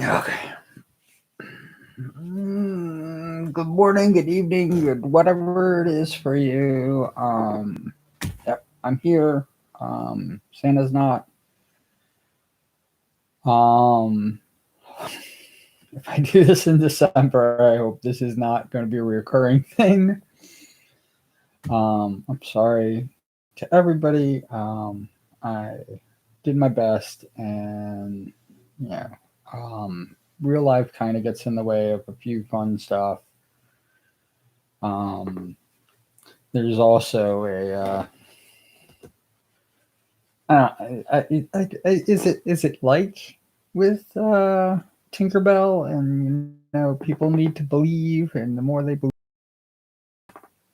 Okay. Good morning, good evening, good whatever it is for you. Yep, I'm here. Santa's not. Um, if I do this in December, I hope this is not going to be a recurring thing. I'm sorry to everybody. I did my best, and yeah, real life kind of gets in the way of a few fun stuff. Um, there's also a is it like with Tinkerbell, and people need to believe, and the more they believe,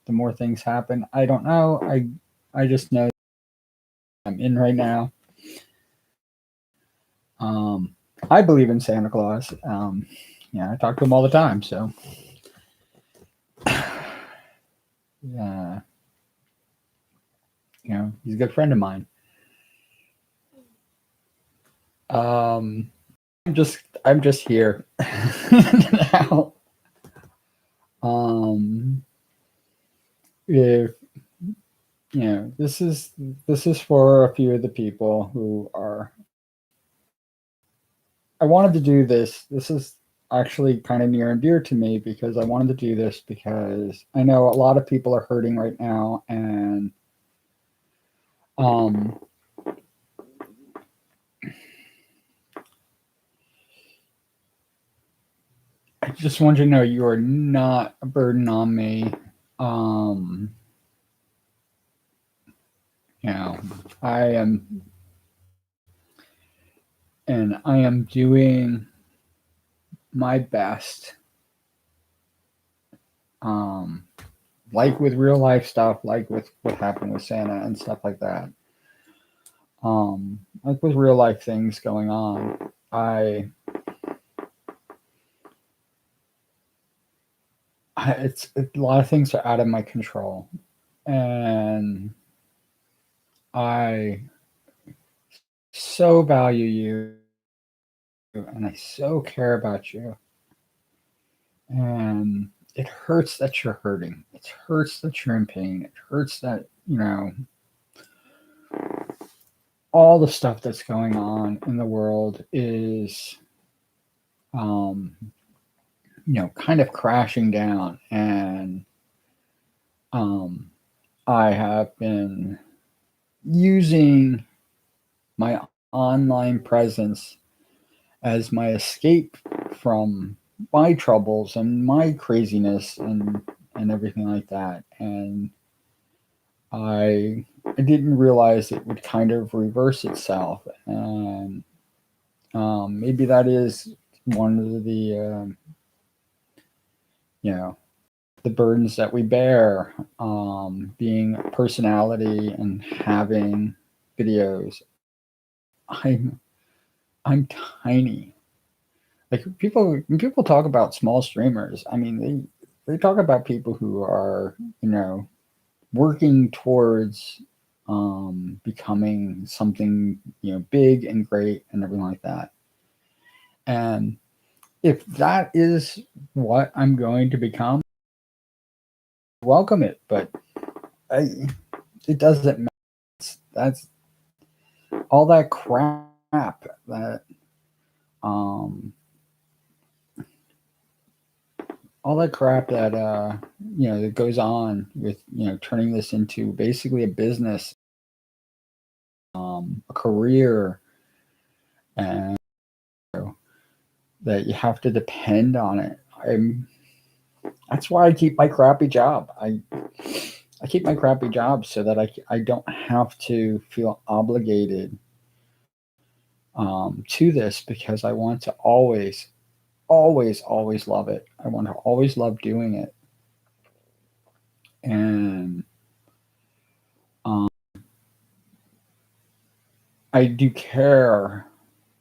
the more things happen. I don't know. I just know I'm in right now. I believe in Santa Claus. Yeah, I talk to him all the time. So yeah, he's a good friend of mine. Um, I'm just here now. Um, if this is for a few of the people who are. I wanted to do this. This is actually kind of near and dear to me because I wanted to do this because I know a lot of people are hurting right now, and um, I just want you to know you are not a burden on me. Um, you know, I am, and I am doing my best. Um, like with real life stuff, like with what happened with Santa and stuff like that. Like with real life things going on, I, a lot of things are out of my control, and I so value you, and I so care about you, and it hurts that you're hurting. It hurts that you're in pain. It hurts that all the stuff that's going on in the world is um, kind of crashing down. And um, I have been using my online presence as my escape from my troubles and my craziness and everything like that. And I didn't realize it would kind of reverse itself, and maybe that is one of the you know the burdens that we bear, being a personality and having videos. I'm tiny. Like when people talk about small streamers, I mean they talk about people who are working towards becoming something big and great and everything like that. And if that is what I'm going to become, welcome it. But I, it doesn't matter. That's all that crap that um all that crap that that goes on with turning this into basically a business, a career, and that you have to depend on it. I'm That's why I keep my crappy job. I keep my crappy job so that I don't have to feel obligated to this, because I want to always, always, always love it. I want to always love doing it. And um, I do care,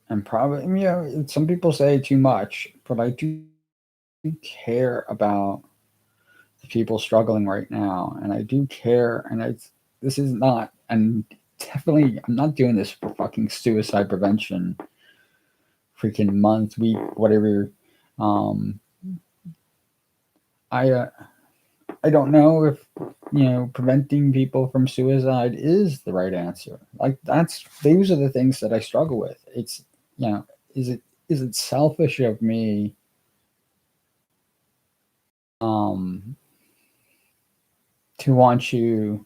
and probably, some people say too much, but I do care about the people struggling right now. And I do care. And this is not, and definitely, I'm not doing this for fucking suicide prevention freaking month, week, whatever. Um, I I don't know if preventing people from suicide is the right answer. Like that's those are the things that I struggle with. It's is it selfish of me um to want you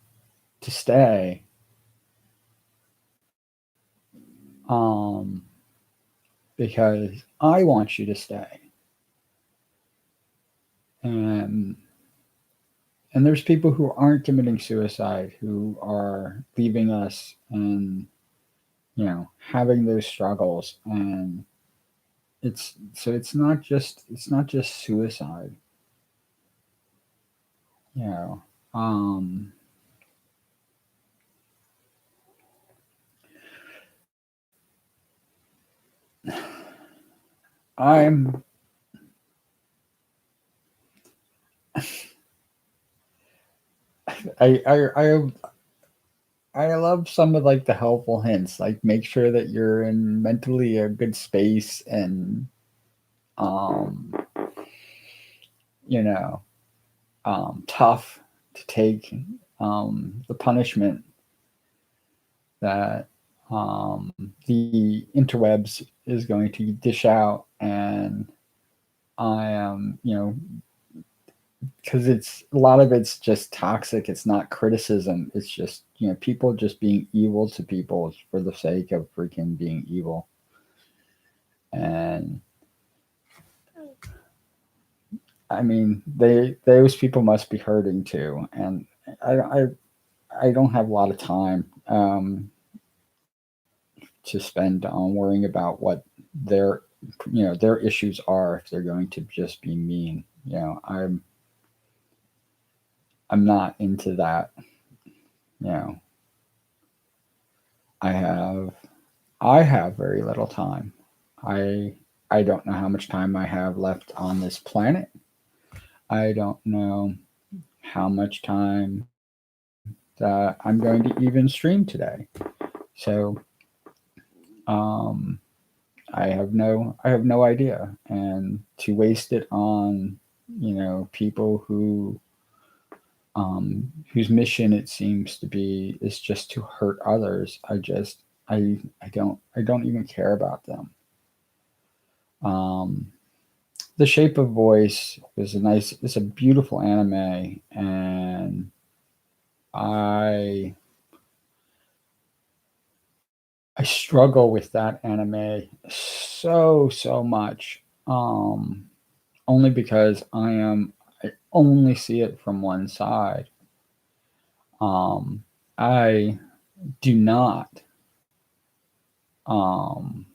to stay um because I want you to stay. And there's people who aren't committing suicide who are leaving us and having those struggles, and it's not just suicide. you know um I'm I I love some of like the helpful hints, like make sure that you're in mentally a good space, and um you know tough to take the punishment that the interwebs is going to dish out. And I am, because it's a lot of it's just toxic. It's not criticism. It's just people just being evil to people for the sake of freaking being evil. And I mean, those people must be hurting too. And I I, I don't have a lot of time to spend on worrying about what their their issues are if they're going to just be mean. I'm not into that. You know, I have I have very little time. I I don't know how much time I have left on this planet. I don't know how much time that I'm going to even stream today. So um, I have no idea, and to waste it on people whose mission it seems to be is just to hurt others. I don't even care about them. Um, The Shape of Voice is a beautiful anime, and I I struggle with that anime so much. Only because I only see it from one side. I do not. Um,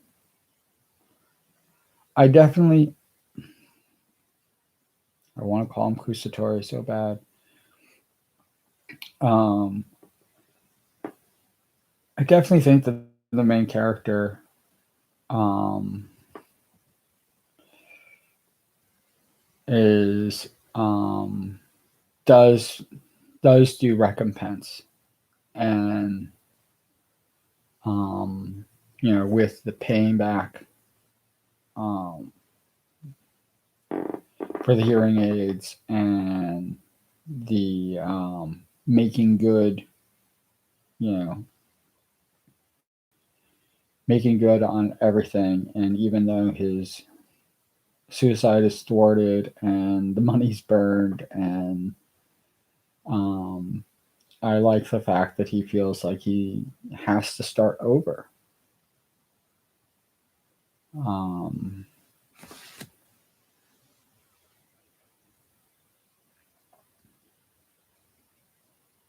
I definitely I want to call him Kusatori so bad. Um, I definitely think that the main character um, is does does do recompense, and um, with the paying back um, for the hearing aids, and the making good, you know, making good on everything. And even though his suicide is thwarted and the money's burned, and um, I like the fact that he feels like he has to start over. Um,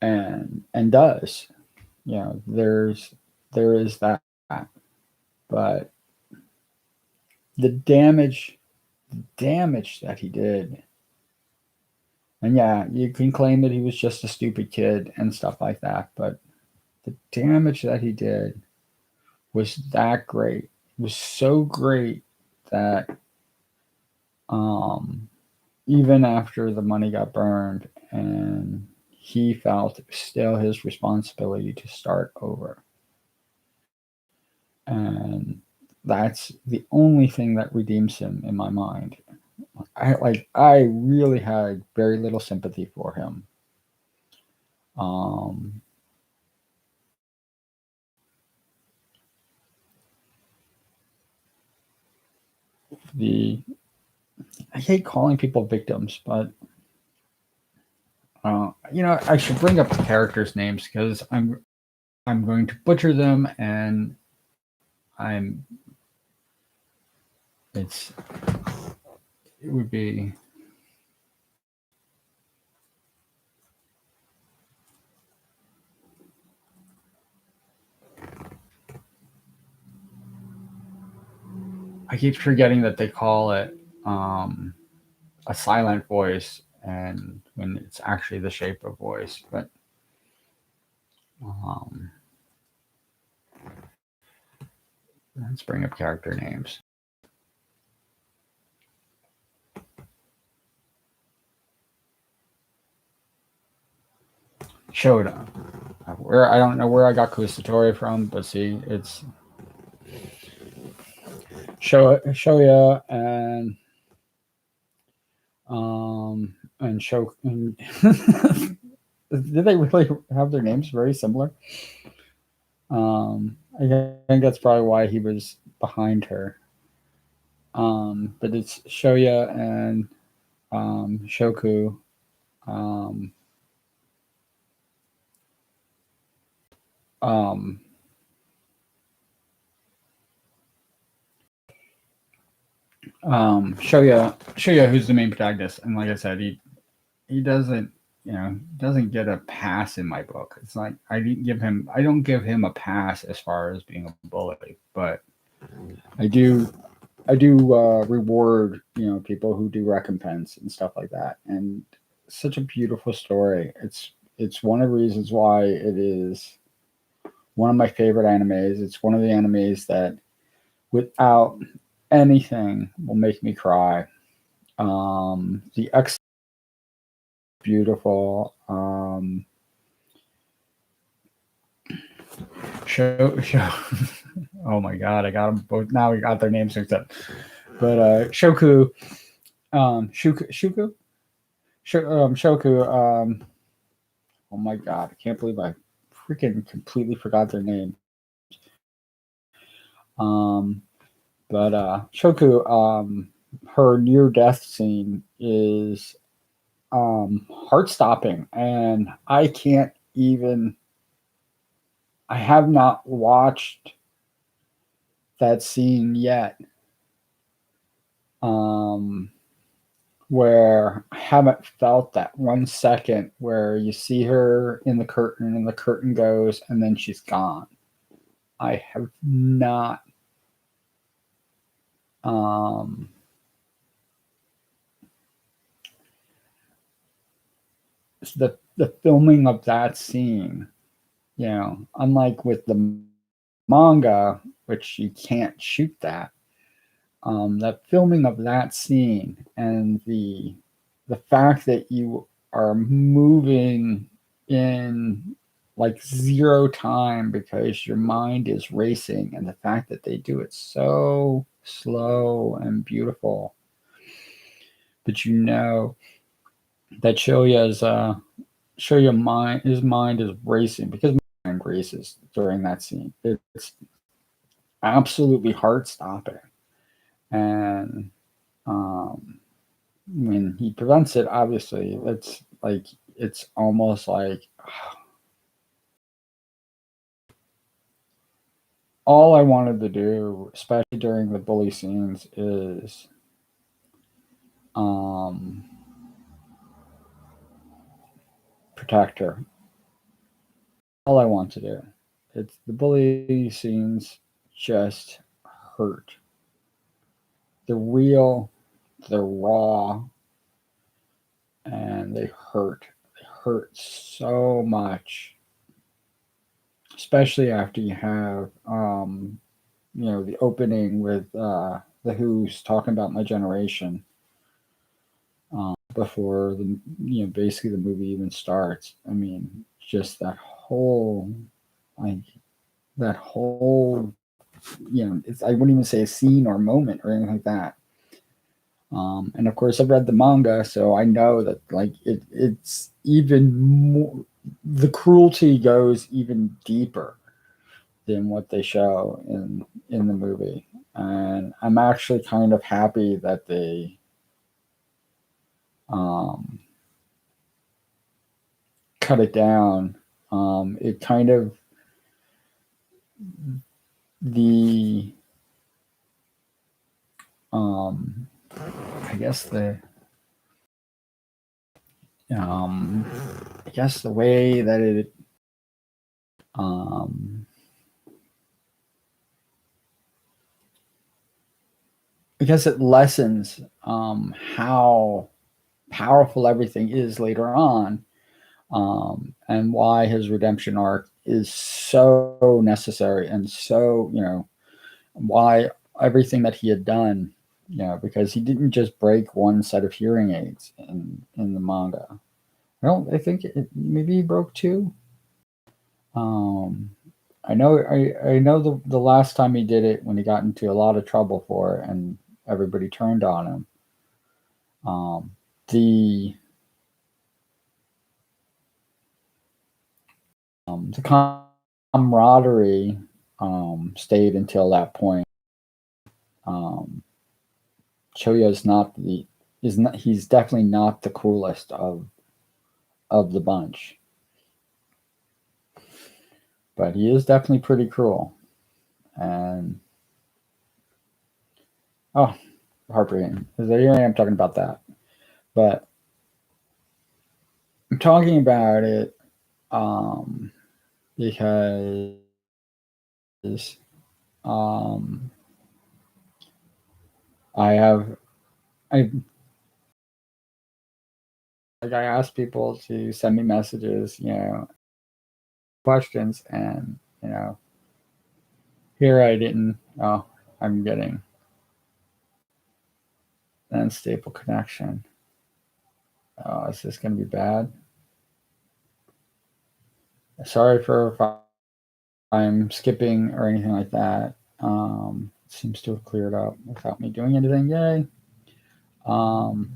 and does. There is that, but the damage that he did. And yeah, you can claim that he was just a stupid kid and stuff like that, but the damage that he did was that great. It was so great that um, even after the money got burned, and he felt it was still his responsibility to start over. And that's the only thing that redeems him in my mind. I really had very little sympathy for him. Um, the I hate calling people victims, but I should bring up the characters' names because I'm going to butcher them, and I'm it's it would be I keep forgetting that they call it um, a silent voice, and when it's actually the shape of voice. But um, let's bring up character names. Shoda. Where I don't know where I got Kusatori from, but see, it's Shoya and Sho. And did they really have their names very similar? I think that's probably why he was behind her. But it's Shoya and Shoku. Um, um, Shoya, who's the main protagonist, and like I said, he doesn't doesn't get a pass in my book. It's like I don't give him a pass as far as being a bully, but I do reward people who do recompense and stuff like that, and such a beautiful story. It's one of the reasons why it is one of my favorite animes. It's one of the animes that without anything will make me cry. The X beautiful. Show. Oh my god, I got them both. Now we got their names mixed up. But Shoku, Shoku. Oh my god, I can't believe I freaking completely forgot their name. Um, but Shoku, her near death scene is heart stopping, and I can't even. I have not watched that scene yet. Um, where I haven't felt that 1 second where you see her in the curtain and the curtain goes and then she's gone. I have not um the filming of that scene, unlike with the manga, which you can't shoot that. That filming of that scene and the fact that you are moving in like zero time because your mind is racing, and the fact that they do it so slow and beautiful, but that Shoya mind his mind is racing because my mind races during that scene. It's absolutely heart stopping, and um, when he prevents it, obviously it's almost like all I wanted to do, especially during the bully scenes, is um, protect her. All I want to do. It's the bully scenes just hurt. They're real, they're raw, and they hurt. They hurt so much, especially after you have the opening with the Who's talking about my generation before basically the movie even starts. I mean, just like that whole I wouldn't even say a scene or moment or anything like that. And of course, I've read the manga, so I know that like it's even more. The cruelty goes even deeper than what they show in the movie, and I'm actually kind of happy that they um, cut it down. It kind of the um, I guess the um, I guess the way that it um, I guess it lessens how powerful everything is later on, and why his redemption arc is so necessary and so why everything that he had done, because he didn't just break one set of hearing aids in the manga. Well, I think maybe he broke two. Um, I know the last time he did it when he got into a lot of trouble for it and everybody turned on him. Um, the the camaraderie stayed until that point. Um, Choya is not he's definitely not the coolest of the bunch, but he is definitely pretty cruel. And oh, heartbreaking. Here I am talking about that, but I'm talking about it um, because um, I have I like I asked people to send me messages, questions, and here I didn't. Oh, I'm getting an unstable connection. Oh, is this going to be bad? Sorry for if I'm skipping or anything like that. It seems to have cleared up without me doing anything. Yay. Um,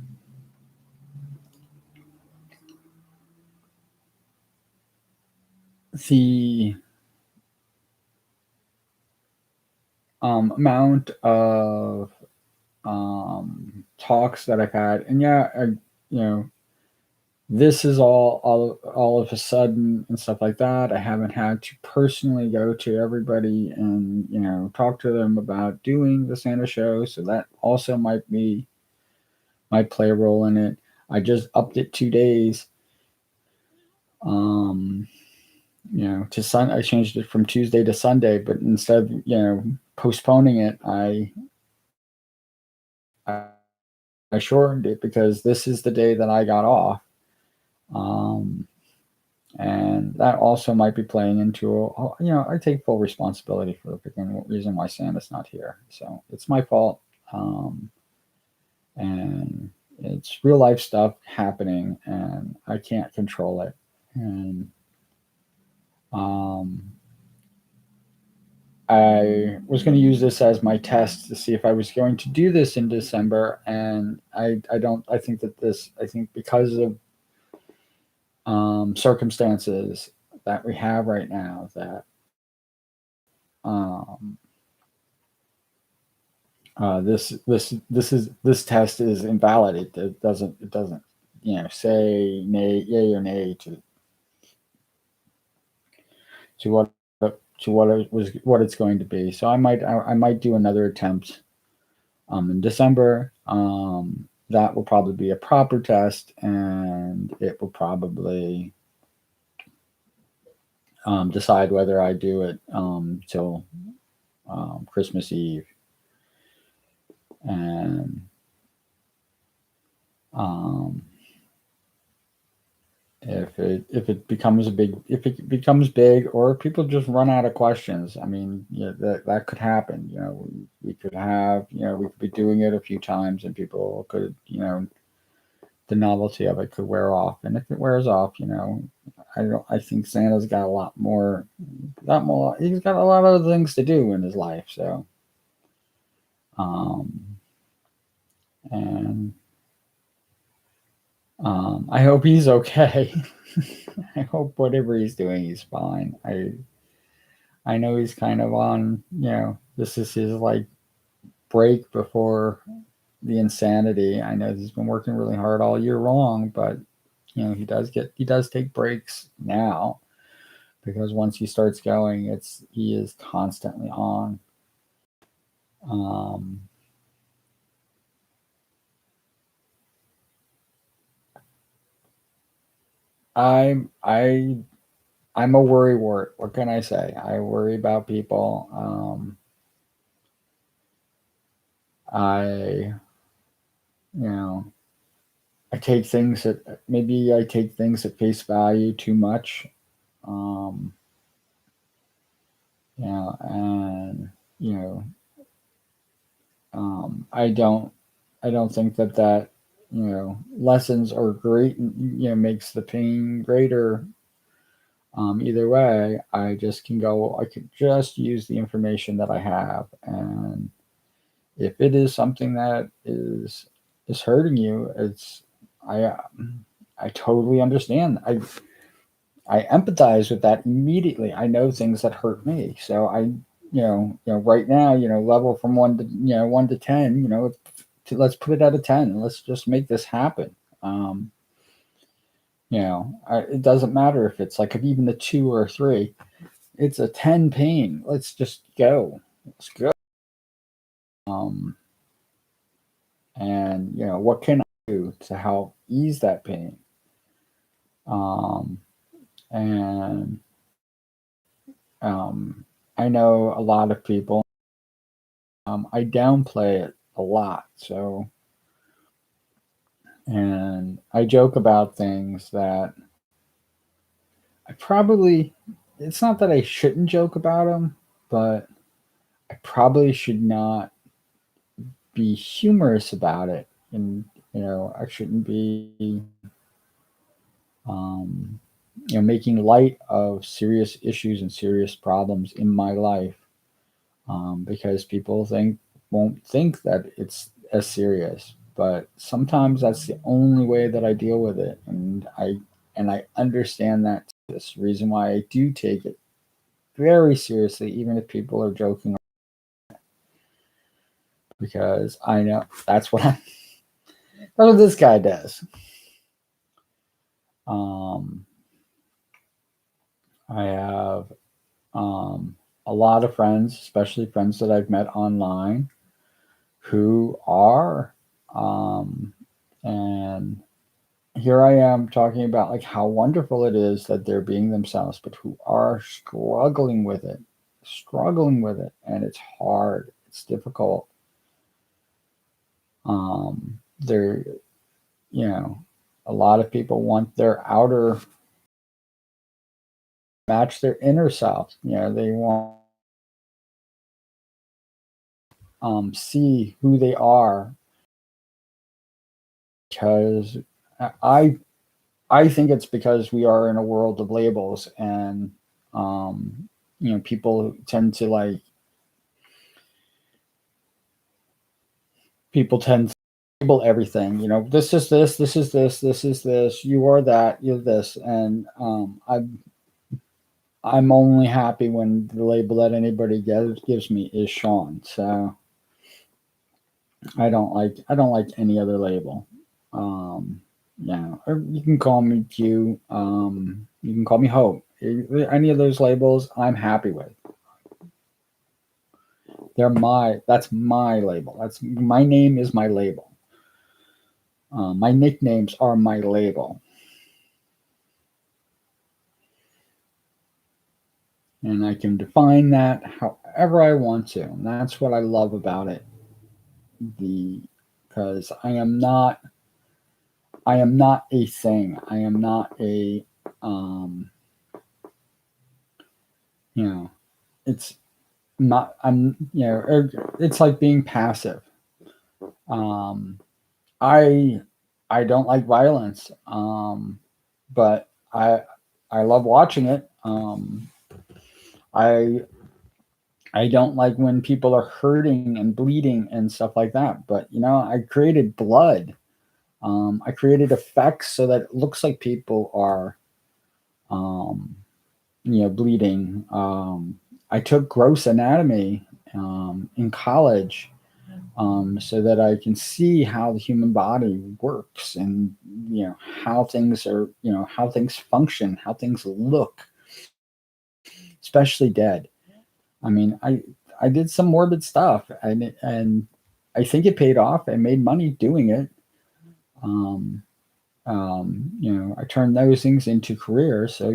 the amount of talks that I've had, and this is all of a sudden and stuff like that. I haven't had to personally go to everybody and talk to them about doing the Santa show, so that also might play a role in it. I just upped it 2 days. Um, to I changed it from Tuesday to Sunday, but instead of postponing it, I, I shortened it because this is the day that I got off. Um, and that also might be playing into I take full responsibility for the reason why Santa's not here, so it's my fault. And it's real life stuff happening and I can't control it. And um, I was going to use this as my test to see if I was going to do this in December, and I don't. I think because of circumstances that we have right now, that um, this test is invalid. It doesn't say nay, yay or nay to what it's going to be. So I might do another attempt in December. That will probably be a proper test, and it will probably decide whether I do it till Christmas Eve. And um, if it becomes big, or people just run out of questions, I mean, that could happen. We could have we could be doing it a few times, and people could the novelty of it could wear off. And if it wears off, I think Santa's got a lot more. He's got a lot of other things to do in his life. So, um, and I hope he's okay. I hope whatever he's doing, he's fine. I know he's kind of on. This is his like break before the insanity. I know he's been working really hard all year long, but he does take breaks now because once he starts going, he is constantly on. Um, I I'm a worry wart. What can I say? I worry about people. I you know I take things at face value too much. Um, and you know I don't think that lessons are great. And, makes the pain greater. Either way, I could just use the information that I have, and if it is something that is hurting you, I I totally understand. I empathize with that immediately. I know things that hurt me, so right now, level from 1 to 10, let's put it at a 10. Let's just make this happen. It doesn't matter if it's like even a 2 or 3. It's a 10 pain. Let's just go. Let's go. Um, and what can I do to help ease that pain? Um, and I know a lot of people. I downplay it a lot. So, and I joke about things that I probably, it's not that I shouldn't joke about them, but I probably should not be humorous about it. And, I shouldn't be, um, making light of serious issues and serious problems in my life, because people won't think that it's as serious. But sometimes that's the only way that I deal with it, and I understand that. This reason why I do take it very seriously, even if people are joking, because I know that's what this guy does. Um, I have a lot of friends, especially friends that I've met online, who are, and here I am talking about like how wonderful it is that they're being themselves, but who are struggling with it, and it's hard, it's difficult. They're, a lot of people want their outer match their inner self. They want see who they are, because I I think it's because we are in a world of labels, and people tend to label everything. This is this is this is this. You are that. You're this, and I'm only happy when the label that anybody gives me is Sean. So I don't like any other label. Or you can call me Q. You can call me Hope. Any of those labels, I'm happy with. That's my label. That's my name is my label. My nicknames are my label, and I can define that however I want to. And that's what I love about it. Because I am not a thing. I am not a you know it's not I'm it's like being passive. um I I don't like violence, but I love watching it. I I don't like when people are hurting and bleeding and stuff like that. But I created blood. I created effects so that it looks like people are, um, bleeding. I took gross anatomy in college, so that I can see how the human body works, and how things are, how things function, how things look, especially dead. I mean, I did some morbid stuff, and I think it paid off. I made money doing it. Um, I turned those things into careers. So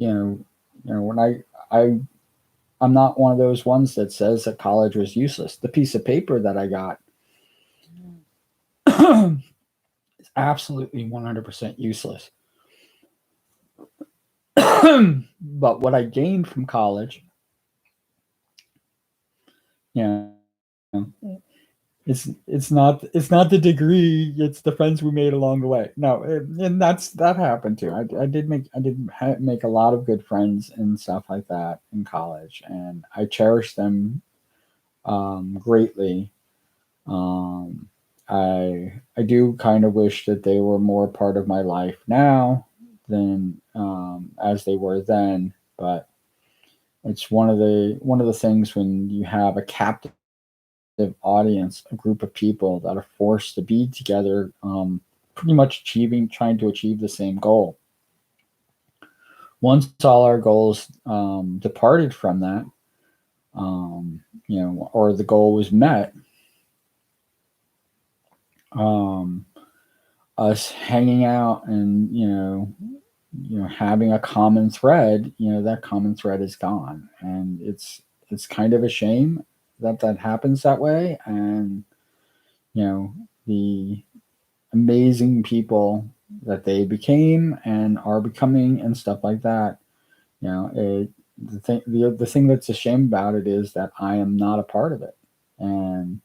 you know, when I I'm not one of those ones that says that college was useless. The piece of paper that I got is absolutely 100% useless. But what I gained from college, you know, it's not the degree, it's the friends we made along the way. No, and that happened too. I did make a lot of good friends and stuff like that in college, and I cherish them greatly. Um, I do kind of wish that they were more part of my life now than as they were then, but it's one of the things when you have a captive audience, a group of people that are forced to be together, pretty much trying to achieve the same goal. Once all our goals departed from that, or the goal was met, um, us hanging out and having a common thread, that common thread is gone, and it's kind of a shame that that happens that way. And the amazing people that they became and are becoming and stuff like that. The thing that's a shame about it is that I am not a part of it, and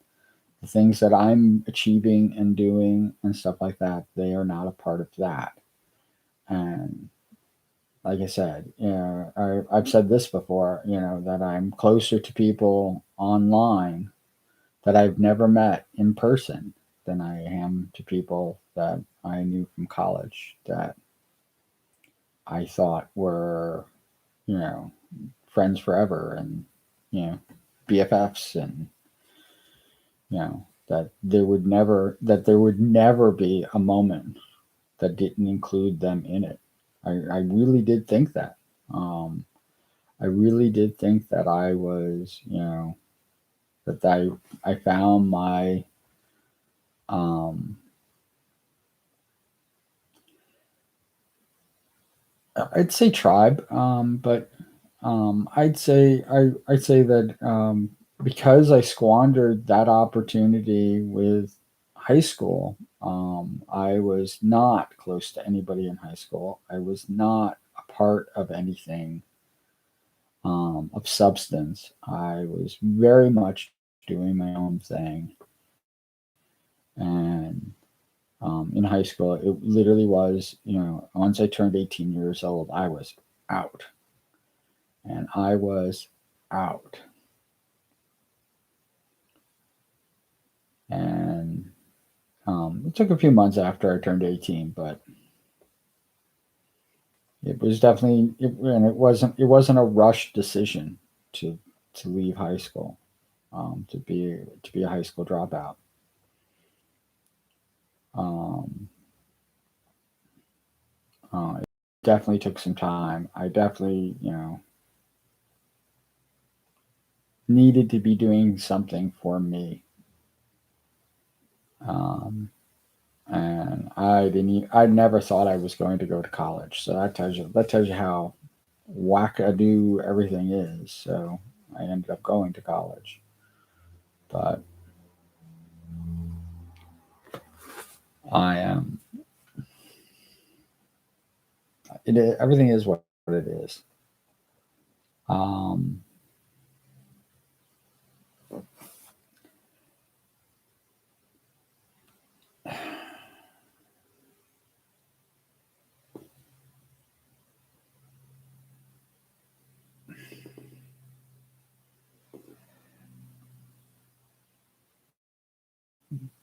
the things that I'm achieving and doing and stuff like that, they are not a part of that. And like I said, I've said this before, that I'm closer to people online that I've never met in person than I am to people that I knew from college that I thought were, you know, friends forever, and, BFFs, and, that there would never be a moment that didn't include them in it. I really did think that. Um, I really did think that I was, that I found my, um, I'd say tribe, but I'd say that because I squandered that opportunity with high school, I was not close to anybody in high school. I was not a part of anything of substance. I was very much doing my own thing, and in high school, it literally was, once I turned 18 years old, I was out, and I was out. And it took a few months after I turned 18, but it was definitely, and it wasn't a rushed decision to to leave high school, to be a high school dropout. Um, it definitely took some time. I definitely, needed to be doing something for me. Um, and I never thought I was going to go to college. So that tells you how wackadoo everything is. So I ended up going to college, but I am. Everything is what it is. Um,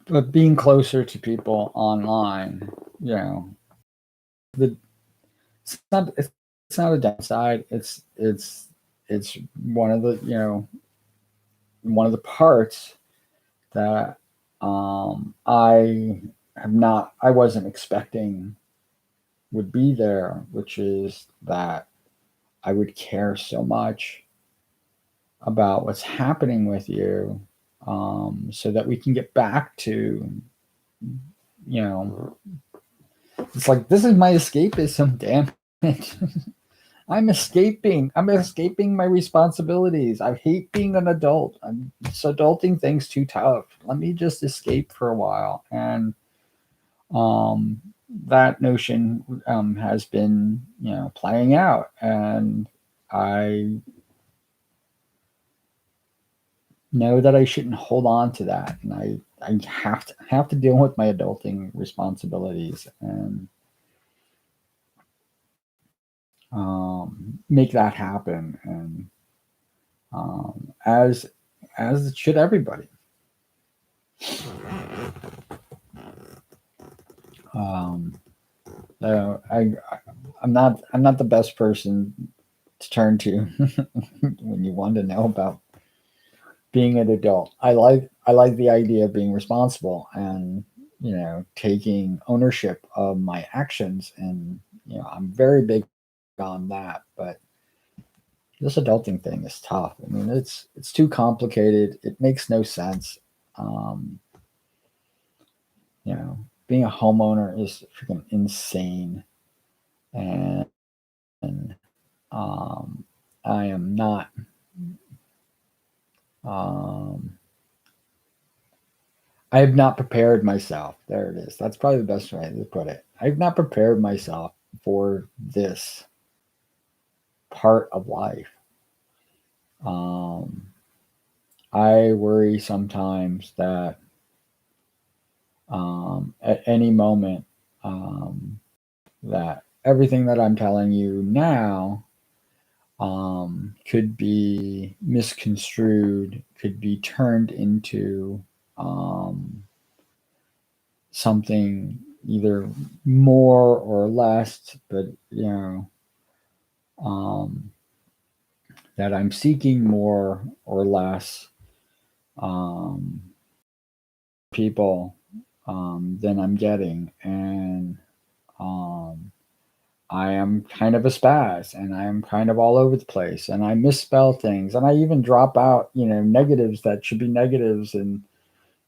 but being closer to people online, you know, the it's not a downside. It's one of the, you know, one of the parts that I wasn't expecting would be there, which is that I would care so much about what's happening with you, so that we can get back to, you know, it's like this is my escapism, damn it. I'm escaping my responsibilities. I hate being an adult. Adulting thing's too tough. Let me just escape for a while. And um, that notion has been, you know, playing out. And I know that I shouldn't hold on to that. And I have to deal with my adulting responsibilities and make that happen. And as should everybody. Um, so I'm not the best person to turn to when you want to know about being an adult. I like the idea of being responsible and, you know, taking ownership of my actions, and you know I'm very big on that. But this adulting thing is tough. I mean, it's too complicated. It makes no sense. Um, you know, being a homeowner is freaking insane, and, and I am not. Um, I have not prepared myself. There it is. That's probably the best way to put it. I've not prepared myself for this part of life. Um, I worry sometimes that at any moment, that everything that I'm telling you now could be misconstrued, could be turned into um, something either more or less, but you know, um, that I'm seeking more or less um, people than I'm getting, and um, I am kind of a spaz, and I am kind of all over the place, and I misspell things, and I even drop out, you know, negatives that should be negatives, and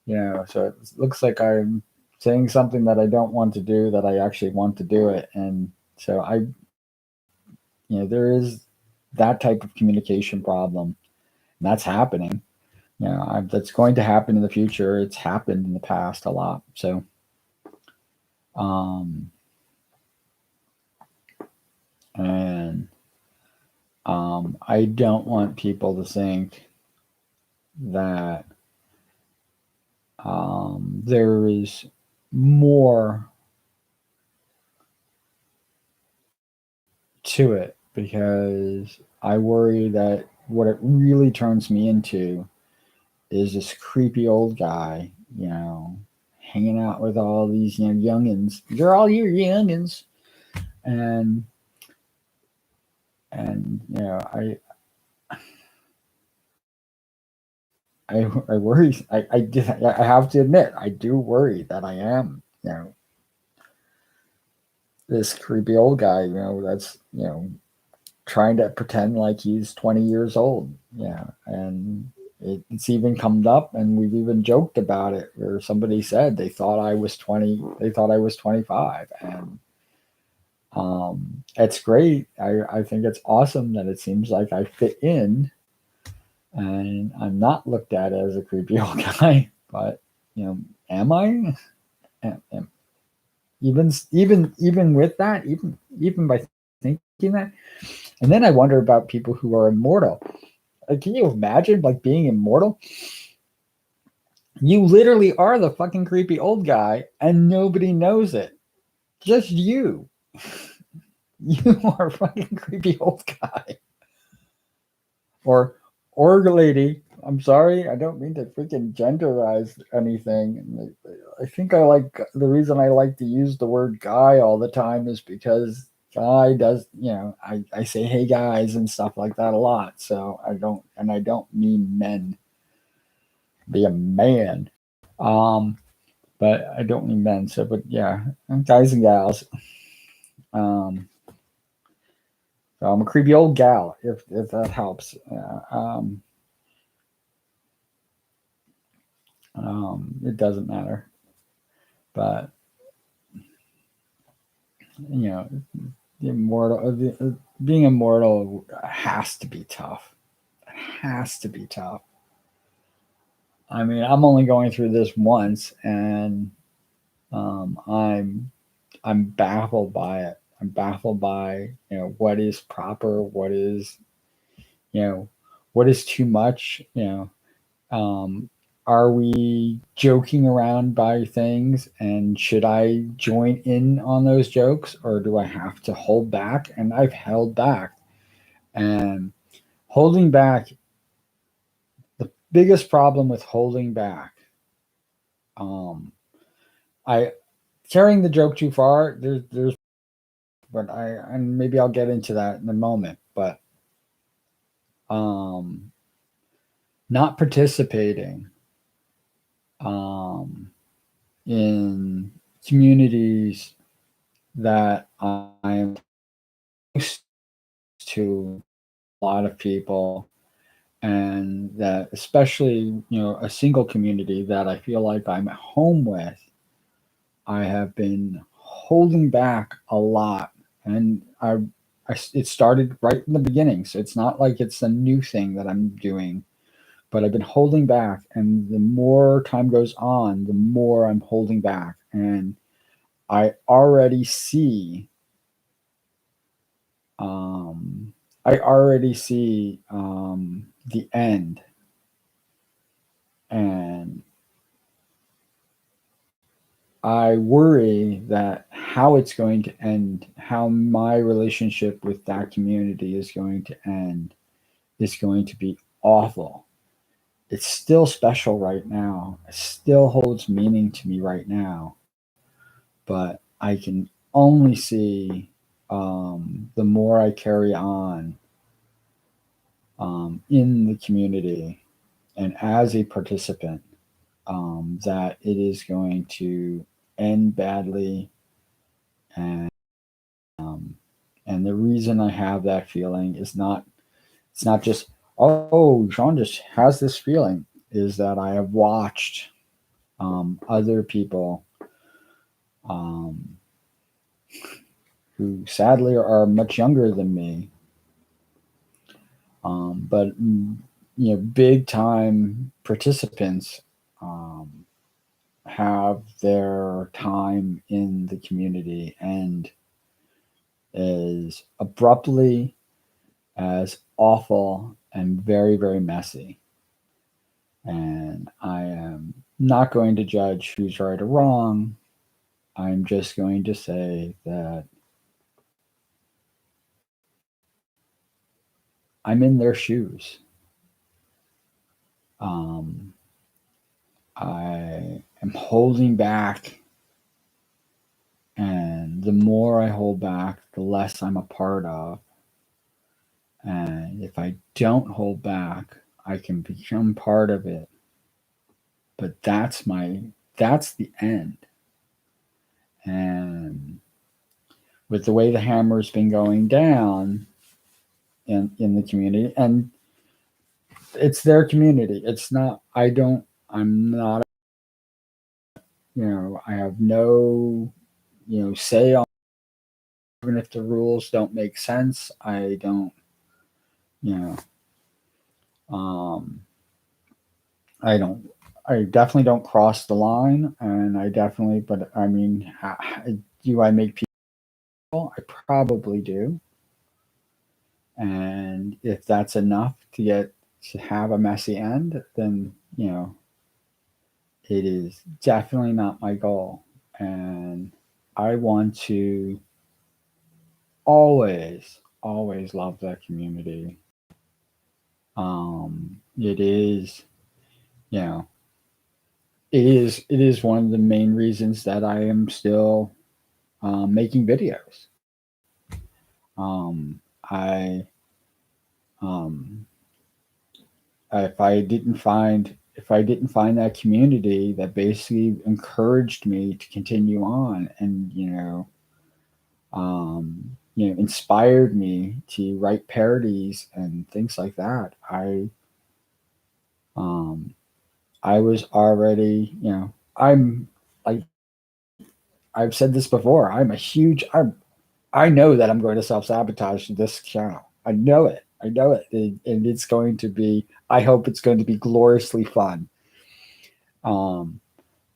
you know, so it looks like I'm saying something that I don't want to do that I actually want to do it, and so you know, there is that type of communication problem, and that's happening. You know, that's going to happen in the future. It's happened in the past a lot. So, um, and I don't want people to think that there is more to it, because I worry that what it really turns me into is this creepy old guy, you know, hanging out with all these, you know, youngins. You're all your youngins, and you know, I worry. I have to admit, I do worry that I am, you know, this creepy old guy, you know, that's, you know, trying to pretend like he's 20 years old. Yeah. And it's even come up, and we've even joked about it, where somebody said they thought I was 20, they thought I was 25. And it's great. I think it's awesome that it seems like I fit in, and I'm not looked at as a creepy old guy. But, you know, am I? Even with that, even by thinking that, and then I wonder about people who are immortal. Like, can you imagine like being immortal? You literally are the fucking creepy old guy, and nobody knows it. Just you. You are a fucking creepy old guy, or lady, I'm sorry, I don't mean to freaking genderize anything. I think I like the reason I like to use the word guy all the time is because guy does, I say hey guys and stuff like that a lot. So I don't mean men, be a man. Um, but I don't mean men. So, but yeah, guys and gals. Um, so I'm a creepy old gal, if that helps. It doesn't matter, but you know, being immortal has to be tough. It has to be tough. I mean, I'm only going through this once, and I'm baffled by it. I'm baffled by what is proper, you know what is too much. Um, are we joking around by things, and should I join in on those jokes, or do I have to hold back? And I've held back, and holding back, the biggest problem with holding back, um, I carrying the joke too far. There's, but and maybe I'll get into that in a moment. But um, not participating um, in communities that I'm close to a lot of people, and that especially a single community that I feel like I'm at home with, I have been holding back a lot, and it started right in the beginning, so it's not like it's a new thing that I'm doing, but I've been holding back, and the more time goes on, the more I'm holding back, and I already see, um, the end, and I worry that how it's going to end, how my relationship with that community is going to end, is going to be awful. It's still special right now. It still holds meaning to me right now, but I can only see, the more I carry on, in the community and as a participant, that it is going to end badly, and um, and the reason I have that feeling is not, it's not just, oh, Sean just has this feeling, is that I have watched, other people, um, who sadly are much younger than me, but big time participants, um, have their time in the community and as abruptly, as awful, and very, very messy. And I am not going to judge who's right or wrong. I'm just going to say that I'm in their shoes. Um, I am holding back, and the more I hold back, the less I'm a part of. And if I don't hold back, I can become part of it. But that's the end. And with the way the hammer's been going down in the community, and it's their community. It's not. I'm not. I have no say on, even if the rules don't make sense. I don't. You know. I don't. I definitely don't cross the line, and I definitely. But I mean, do I make people? I probably do. And if that's enough to have a messy end, then it is definitely not my goal. And I want to always, always love that community. it is, you know, it is one of the main reasons that I am still making videos. I um, if I didn't find that community that basically encouraged me to continue on, and inspired me to write parodies and things like that, um, I was already, like I've said this before, I know that I'm going to self sabotage this channel. I know it. I know it. And it's going to be, I hope it's going to be gloriously fun um,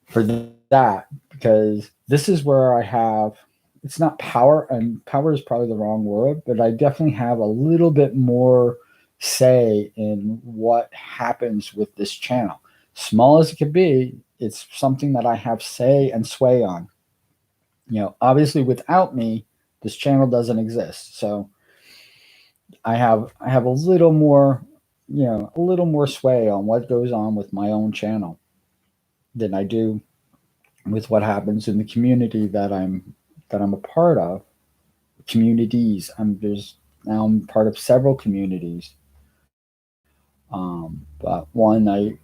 for that, because this is where I have, it's not power, and power is probably the wrong word, but I definitely have a little bit more say in what happens with this channel. Small as it could be, it's something that I have say and sway on. Obviously without me, this channel doesn't exist. So I have a little more, a little more sway on what goes on with my own channel than I do with what happens in the community that I'm a part of. Communities. I'm part of several communities. But one I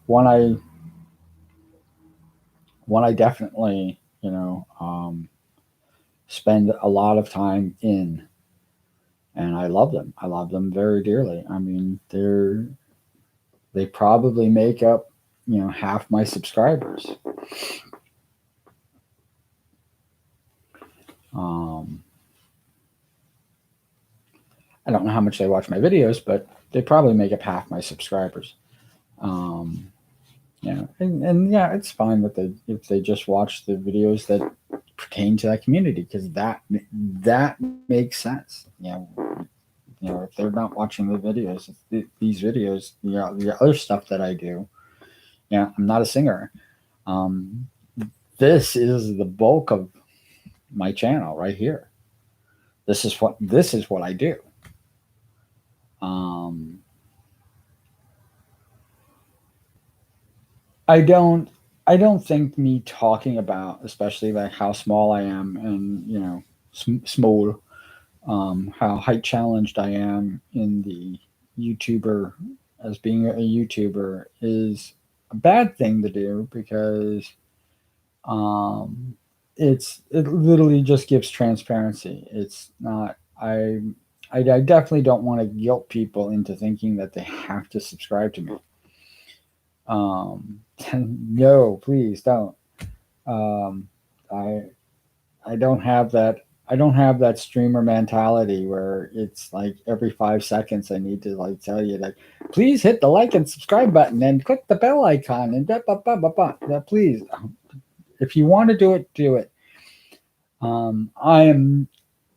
definitely spend a lot of time in, and I love them. I love them very dearly. I mean, they probably make up half my subscribers. Um, I don't know how much they watch my videos, but they probably make up half my subscribers. Um, and yeah, it's fine that they if they just watch the videos that pertain to that community, because that makes sense. If they're not watching the videos, these videos, the other stuff that I do. I'm not a singer. Um, this is the bulk of my channel right here. This is what I do. Um, I don't I don't think me talking about, especially like how small I am, and small, how height challenged I am in the YouTuber, as being a YouTuber, is a bad thing to do, because um, it literally just gives transparency. It's not I definitely don't want to guilt people into thinking that they have to subscribe to me. Um, no, please don't. Um, I I don't have that. I don't have that streamer mentality where it's like every 5 seconds I need to like tell you, like, please hit the like and subscribe button and click the bell icon and please, if you want to do it, do it.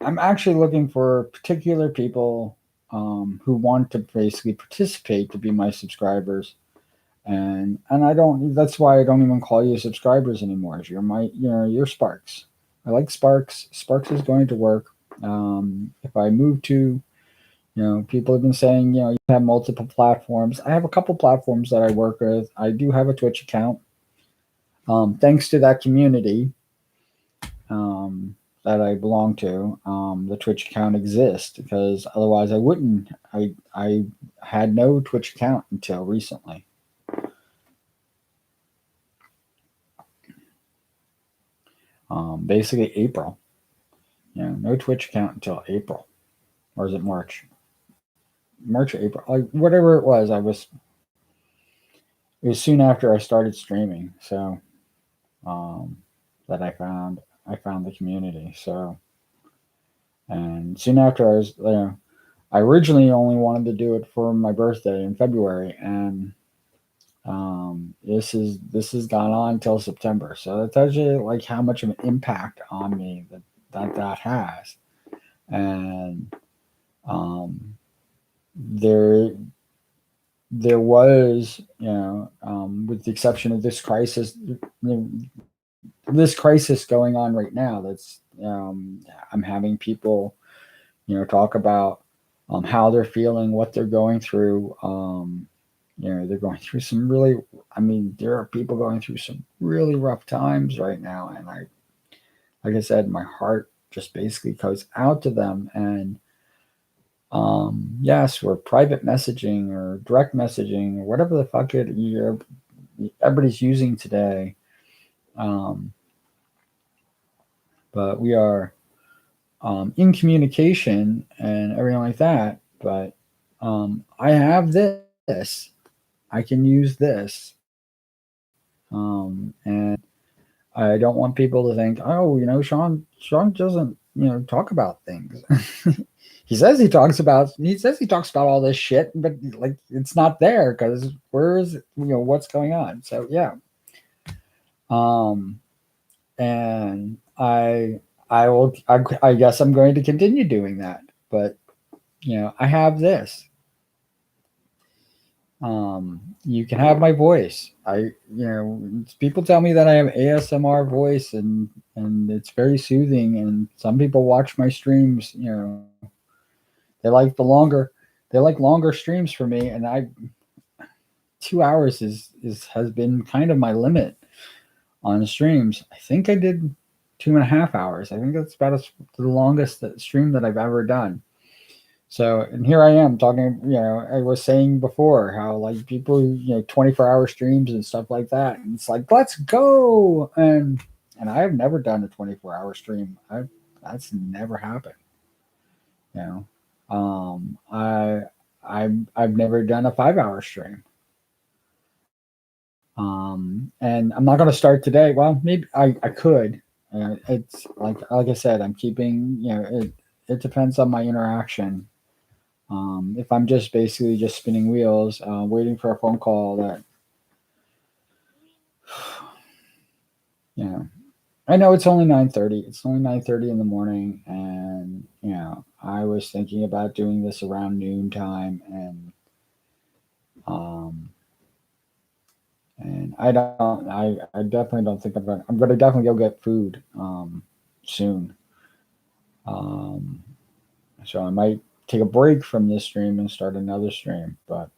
I'm actually looking for particular people who want to basically participate to be my subscribers, and I don't. That's why I don't even call you subscribers anymore. You're Sparks. I like Sparks. Sparks is going to work. If I move to, people have been saying, you have multiple platforms. I have a couple platforms that I work with. I do have a Twitch account. Thanks to that community um, that I belong to, the Twitch account exists, because otherwise I wouldn't. I had no Twitch account until recently. Basically April. No Twitch account until April, or is it March? March or April, like whatever it was. It was soon after I started streaming, so um, that I found the community. So, and soon after I originally only wanted to do it for my birthday in February, and this has gone on till September. So that tells you like how much of an impact on me that has. And um, there there was, with the exception of this crisis going on right now, I'm having people, talk about how they're feeling, what they're going through, they're going through some really, I mean, there are people going through some really rough times right now. And like I said, my heart just basically goes out to them. And yes, we're private messaging or direct messaging or whatever the fuck everybody's using today. Um, but we are in communication and everything like that. But I have this. I can use this. And I don't want people to think, oh, Sean doesn't, talk about things. He says he talks about all this shit, but like it's not there because where is it, what's going on? So yeah. Um, and I guess I'm going to continue doing that, but I have this. You can have my voice. People tell me that I have ASMR voice and it's very soothing. And some people watch my streams. They like longer streams for me. And 2 hours has been kind of my limit on streams. I think I did 2.5 hours. I think that's about the longest stream that I've ever done. So, and here I am talking, I was saying before how like people, 24-hour streams and stuff like that. And it's like, let's go. And I have never done a 24-hour stream. That's never happened. You know, I've never done a 5-hour stream. And I'm not going to start today. Well, maybe I could. It's like I said, I'm keeping, it depends on my interaction. If I'm just basically just spinning wheels, waiting for a phone call that, I know it's only 9:30. It's only 9:30 in the morning, and I was thinking about doing this around noon time, um, and I definitely don't think I'm gonna definitely go get food, soon. Um, so I might take a break from this stream and start another stream, but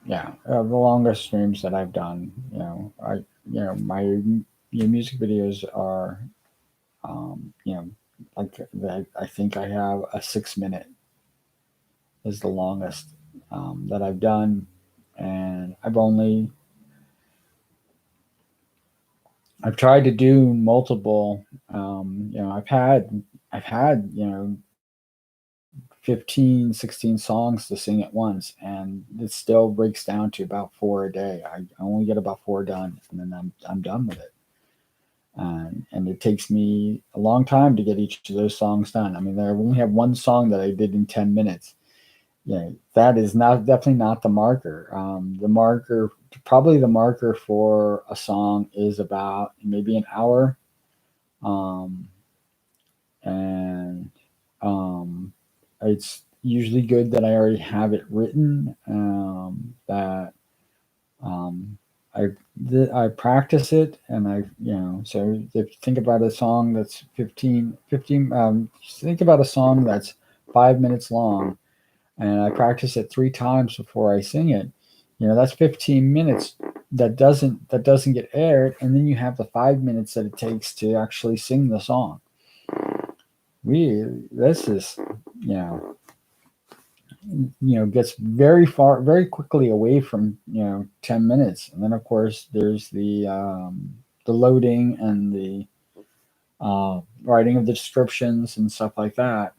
yeah, the longest streams that I've done, my music videos are, like I think I have a 6 minute is the longest that I've done, and I've tried to do multiple. I've had 15, 16 songs to sing at once, and it still breaks down to about four a day. I only get about four done, and then I'm done with it. And it takes me a long time to get each of those songs done. I mean, I only have one song that I did in 10 minutes. Yeah, that is not definitely not the marker. Probably the marker for a song is about maybe an hour, um, and it's usually good that I already have it written. That um, I I practice it, and so if you think about a song that's 15, think about a song that's 5 minutes long, and I practice it three times before I sing it. That's 15 minutes that doesn't get aired, and then you have the 5 minutes that it takes to actually sing the song. This is you know gets very quickly away from 10 minutes, and then of course there's the loading and the writing of the descriptions and stuff like that,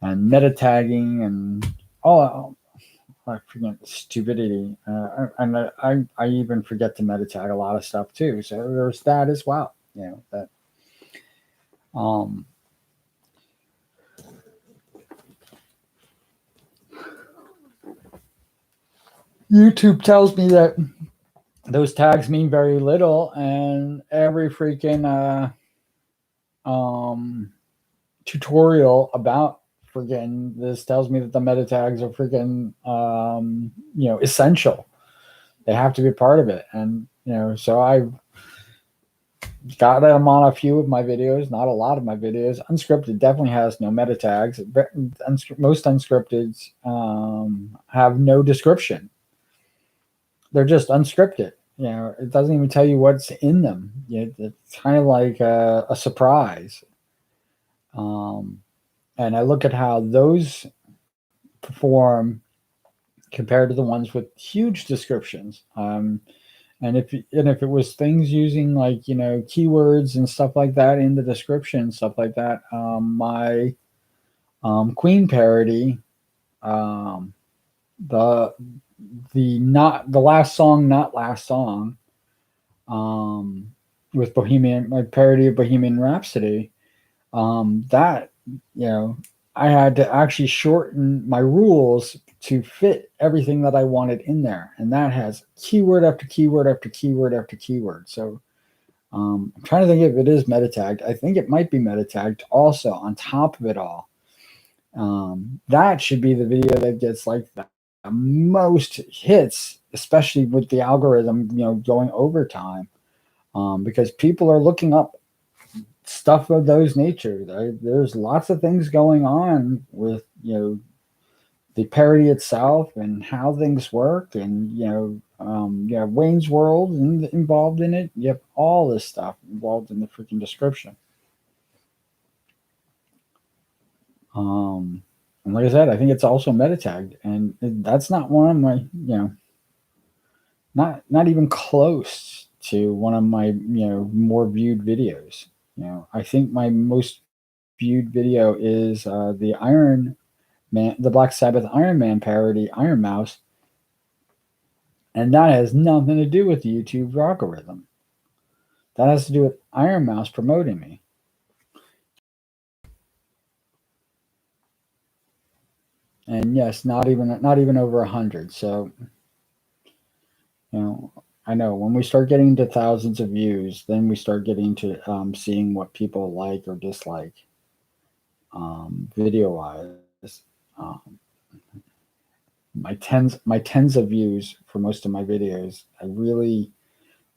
and meta tagging and all. I forget stupidity, and I even forget to meta tag a lot of stuff too. So there's that as well. That um, YouTube tells me that those tags mean very little, and every freaking tutorial about freaking this tells me that the meta tags are freaking essential. They have to be part of it, and so got them on a few of my videos, not a lot of my videos. Unscripted definitely has no meta tags. Most unscripted have no description. They're just unscripted. It doesn't even tell you what's in them. It's kind of like a surprise. And I look at how those perform compared to the ones with huge descriptions. And if it was things using like keywords and stuff like that in the description, stuff like that, my Queen parody, um, the not the last song, not last song, with my parody of Bohemian Rhapsody, that I had to actually shorten my rules to fit everything that I wanted in there, and that has keyword after keyword after keyword after keyword. So I'm trying to think if it is meta tagged. I think it might be meta tagged also on top of it all. That should be the video that gets like the most hits, especially with the algorithm, going over time, because people are looking up stuff of those nature. There's lots of things going on with the parody itself and how things work, and you have Wayne's World involved in it. You have all this stuff involved in the freaking description. And like I said, I think it's also meta tagged, and that's not one of my not even close to one of my more viewed videos. I think my most viewed video is the Iron Man, the Black Sabbath Iron Man parody, Iron Mouse, and that has nothing to do with the YouTube algorithm. That has to do with Iron Mouse promoting me. And yes, not even over 100. So, I know when we start getting to thousands of views, then we start getting to seeing what people like or dislike, video wise. My tens of views for most of my videos, I really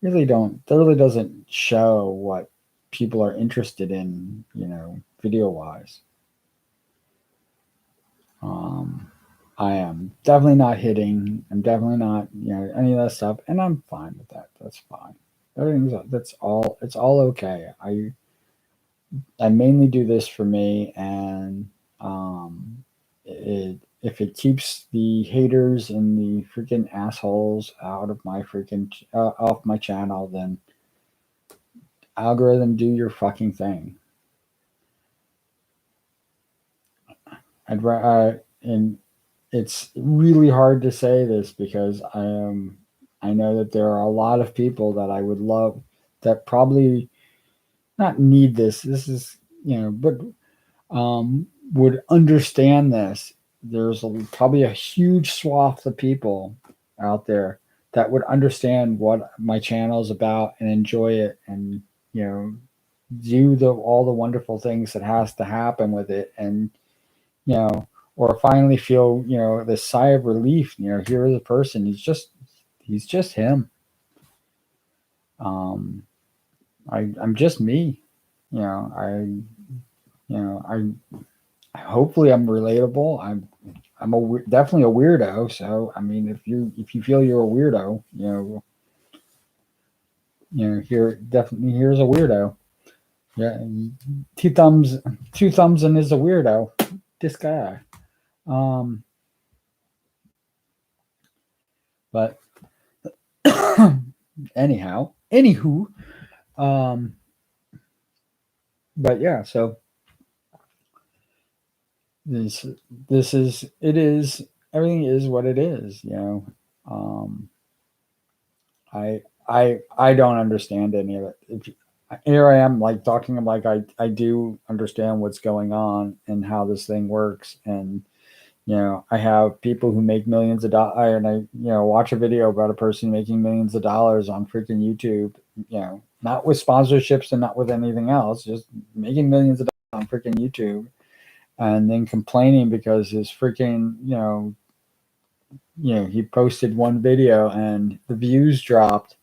don't. That really doesn't show what people are interested in, video wise. I am definitely not hitting. I'm definitely not, any of that stuff, and I'm fine with that. That's fine. That's all. It's all okay. I mainly do this for me, and if it keeps the haters and the freaking assholes out of my freaking off my channel, then algorithm, do your fucking thing. And it's really hard to say this because I know that there are a lot of people that I would love that probably not need this. This is but would understand this. There's probably a huge swath of people out there that would understand what my channel is about and enjoy it, and do all the wonderful things that has to happen with it, and or finally feel this sigh of relief. Here is a person. He's just him. I'm just me. I hopefully I'm relatable. I'm definitely a weirdo. So I mean, if you feel you're a weirdo, here's a weirdo. Yeah, two thumbs and is a weirdo. This guy. But anywho, but yeah, so this is everything is what it is. I don't understand any of it. Here I am like talking like I do understand what's going on and how this thing works, and I have people who make millions of dollars, and I watch a video about a person making millions of dollars on freaking YouTube, not with sponsorships and not with anything else, just making millions of dollars on freaking YouTube, and then complaining because his freaking he posted one video and the views dropped,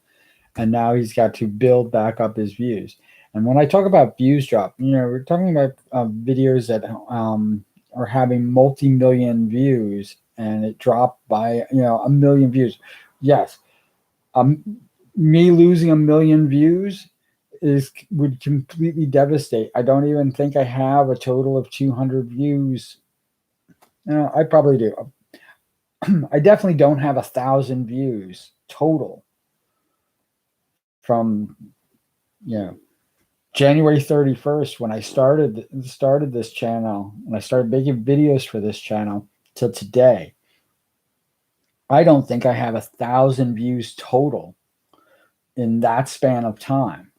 and now he's got to build back up his views. And when I talk about views drop, we're talking about videos that are having multi-million views, and it dropped by 1 million views. Yes, um, me losing 1 million views would completely devastate. I don't even think I have a total of 200 views. No, I probably do. I definitely don't have 1,000 views total from January 31st, when I started this channel, and I started making videos for this channel, to today. I don't think I have 1,000 views total in that span of time.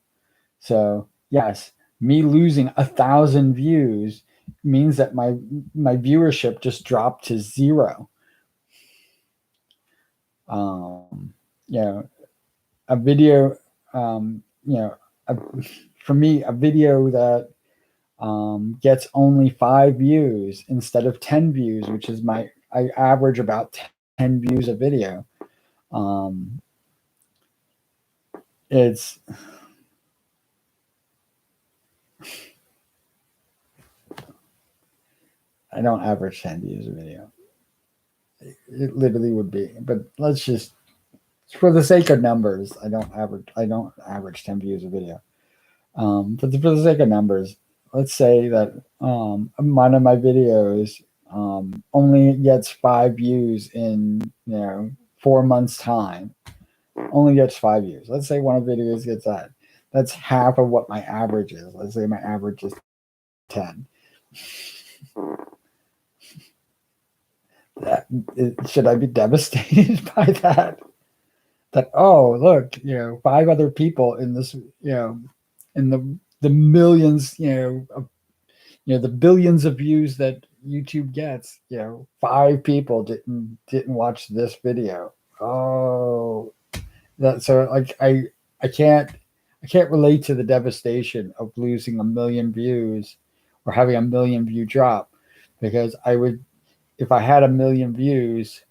So yes, me losing 1,000 views means that my viewership just dropped to zero. A video, for me, a video that gets only 5 views instead of 10 views, which is I average about 10 views a video. It's I don't average 10 views a video. It literally would be, but let's just, for the sake of numbers, I don't average 10 views a video. But for the sake of numbers, let's say that one of my videos only gets 5 views in 4 months time. Only gets 5 views. Let's say one of the videos gets that. That's half of what my average is. Let's say my average is 10. Should I be devastated by that? That, oh, look, 5 other people in this, in the millions, the billions of views that YouTube gets, 5 people didn't watch this video. Oh, so like I can't relate to the devastation of losing 1 million views or having 1 million view drop, because if I had 1 million views,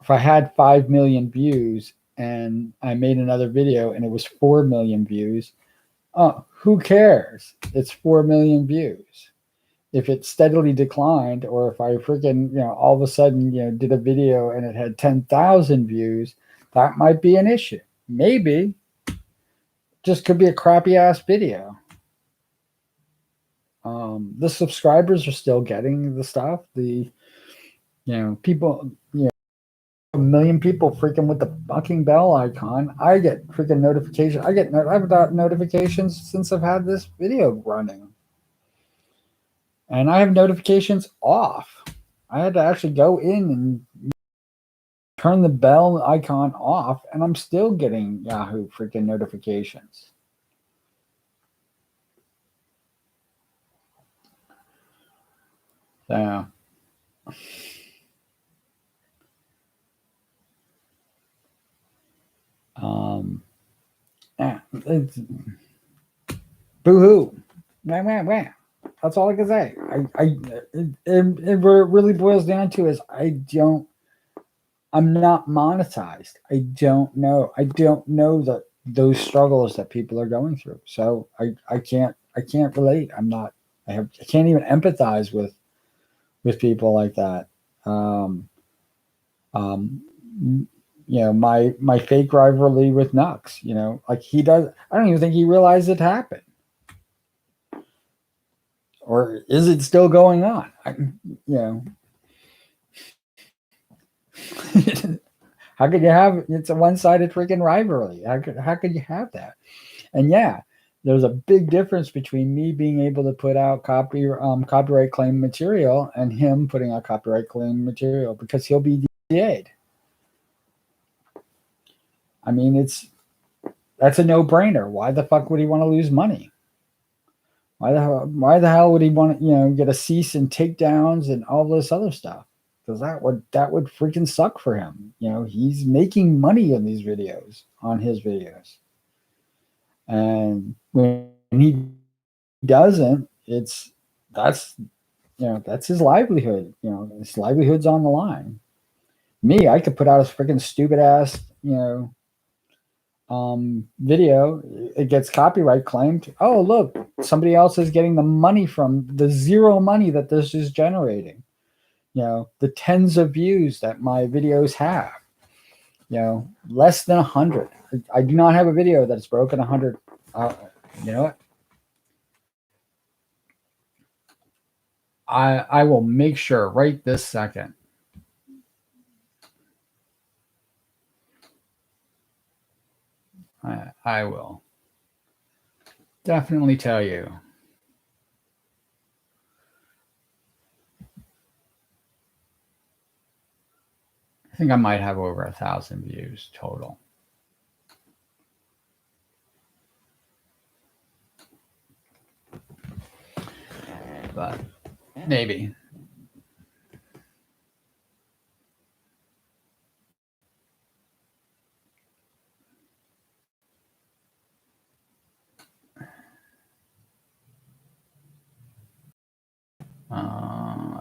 if I had 5 million views and I made another video and it was 4 million views, who cares? It's 4 million views. If it steadily declined, or if I freaking, all of a sudden, did a video and it had 10,000 views, that might be an issue. Maybe. Just could be a crappy ass video. The subscribers are still getting the stuff. The, people, 1 million people freaking with the fucking bell icon. I get freaking notifications. I've got notifications since I've had this video running. And I have notifications off. I had to actually go in and turn the bell icon off, and I'm still getting Yahoo freaking notifications. So, yeah, boo-hoo. Wah, wah, wah. That's all I can say. It really boils down to is I'm not monetized. I don't know that those struggles that people are going through. So I can't relate. I can't even empathize with people like that. My fake rivalry with Nux, like he does. I don't even think he realized it happened. Or is it still going on? How could you have, it's a one-sided freaking rivalry? How could you have that? And yeah, there's a big difference between me being able to put out copyright claim material and him putting out copyright claim material, because he'll be DA'd. I mean, that's a no-brainer. Why the fuck would he want to lose money? Why the hell would he want to, get a cease and takedowns and all this other stuff? Because that would freaking suck for him. He's making money on these videos, on his videos. And when he doesn't, that's his livelihood. His livelihood's on the line. Me, I could put out a freaking stupid ass, video, it gets copyright claimed. Oh, look, somebody else is getting the money from the zero money that this is generating. The tens of views that my videos have. Less than 100. I do not have a video that's broken 100. You know what? I will make sure right this second. I will definitely tell you. I think I might have over 1,000 views total. But maybe.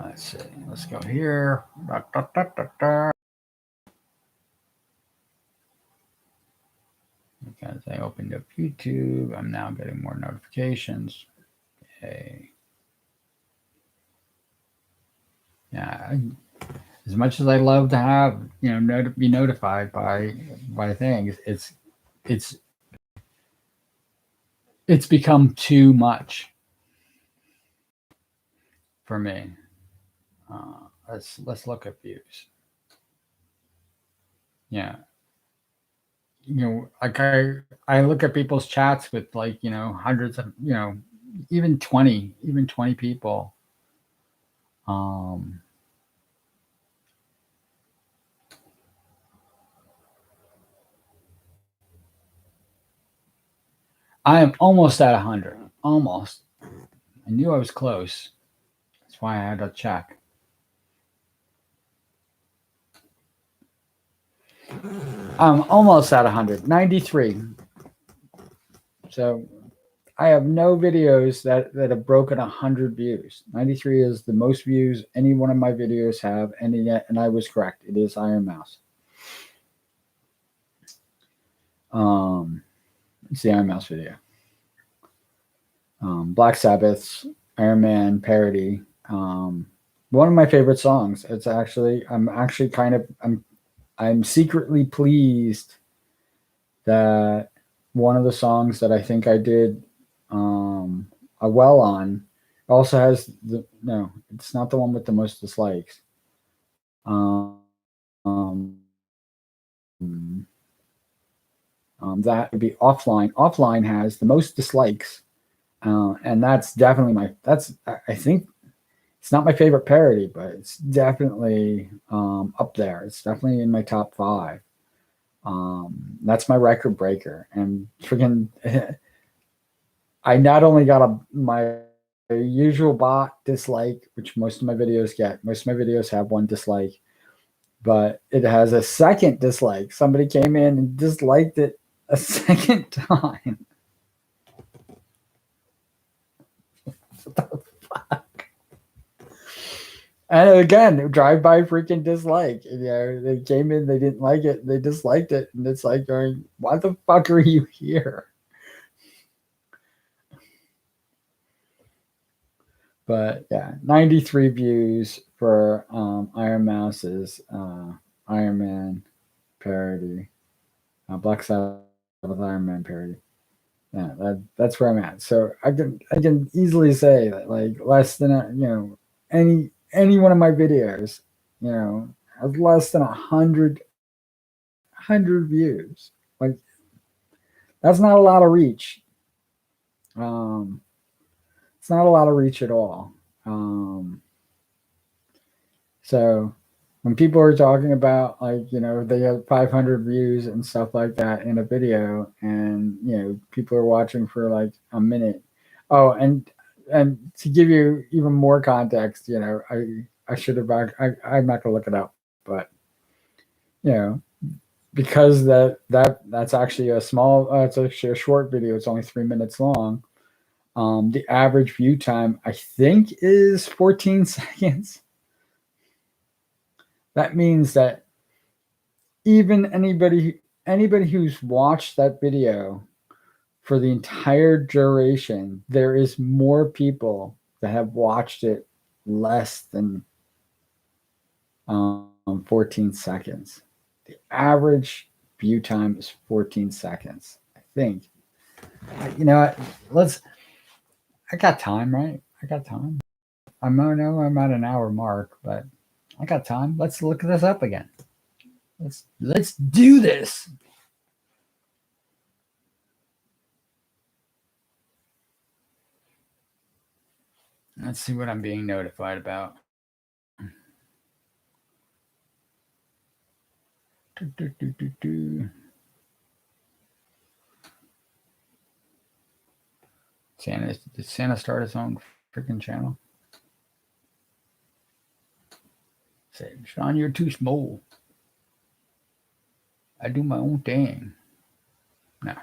Let's see. Let's go here. Because I opened up YouTube, I'm now getting more notifications. Okay. Yeah. As much as I love to have, be notified by things, it's become too much for me. Let's look at views. Yeah. Like I look at people's chats with like, hundreds of, even 20 people. I am almost at 100. Almost. I knew I was close. That's why I had to check. I'm almost at 100. 93. So I have no videos that have broken 100 views. 93 is the most views any one of my videos have, and I was correct. It is Iron Mouse. It's the Iron Mouse video. Black Sabbath's Iron Man parody. One of my favorite songs. I'm secretly pleased that one of the songs that I think I did well on also has it's not the one with the most dislikes. That would be Offline. Offline has the most dislikes, and that's definitely I think it's not my favorite parody, but it's definitely up there. It's definitely in my top 5. That's my record breaker, and freaking I not only got my usual bot dislike, which most of my videos get. Most of my videos have one dislike, but it has a second dislike. Somebody came in and disliked it a second time. What the fuck? And again, drive-by freaking dislike. They came in, they didn't like it, they disliked it, and it's like going, why the fuck are you here? But yeah, 93 views for Iron Mouse's Iron Man parody, Black Sabbath Iron Man parody. Yeah, that's where I'm at. So I can easily say that like less than any one of my videos, has less than 100 views. Like that's not a lot of reach. It's not a lot of reach at all. So when people are talking about like, they have 500 views and stuff like that in a video, and people are watching for like a minute. Oh, and to give you even more context, I should have I'm not gonna look it up, but because that's actually a small it's actually a short video. It's only 3 minutes long. The average view time, I think, is 14 seconds. That means that even anybody who's watched that video for the entire duration, there is more people that have watched it less than 14 seconds. The average view time is 14 seconds, I think. You know, I got time, right? I got time. I know I'm at an hour mark, but I got time. Let's look this up again. Let's do this. Let's see what I'm being notified about. Did Santa start his own freaking channel? Say, Sean, you're too small. I do my own thing. No.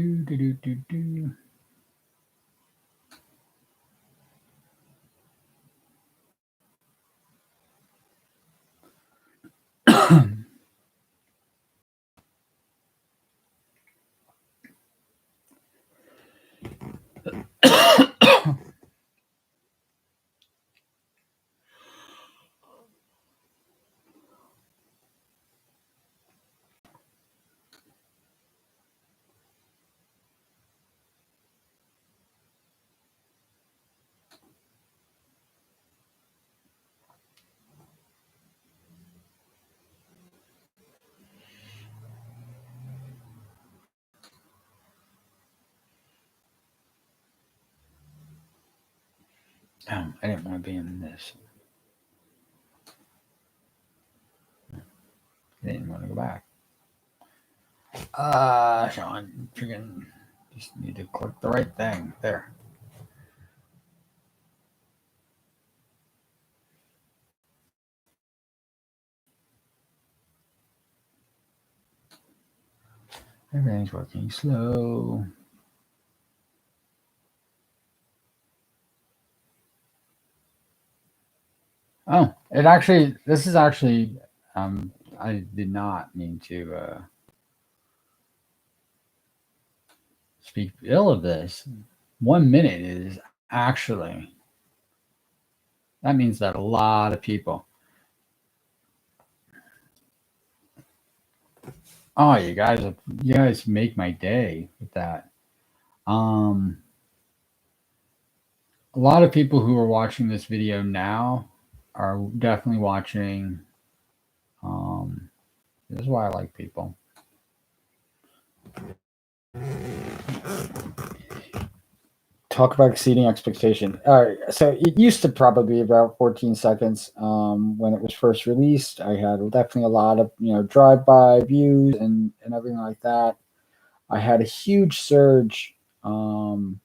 Do. I didn't want to be in this. I didn't want to go back. Sean, freaking just need to click the right thing. There. Everything's working slow. Oh, this is actually, I did not mean to speak ill of this. 1 minute is actually, that means that a lot of people. Oh, you guys make my day with that. A lot of people who are watching this video now are definitely watching. This is why I like people. Talk about exceeding expectation. All right, so it used to probably be about 14 seconds when it was first released. I had definitely a lot of drive-by views and everything like that. I had a huge surge when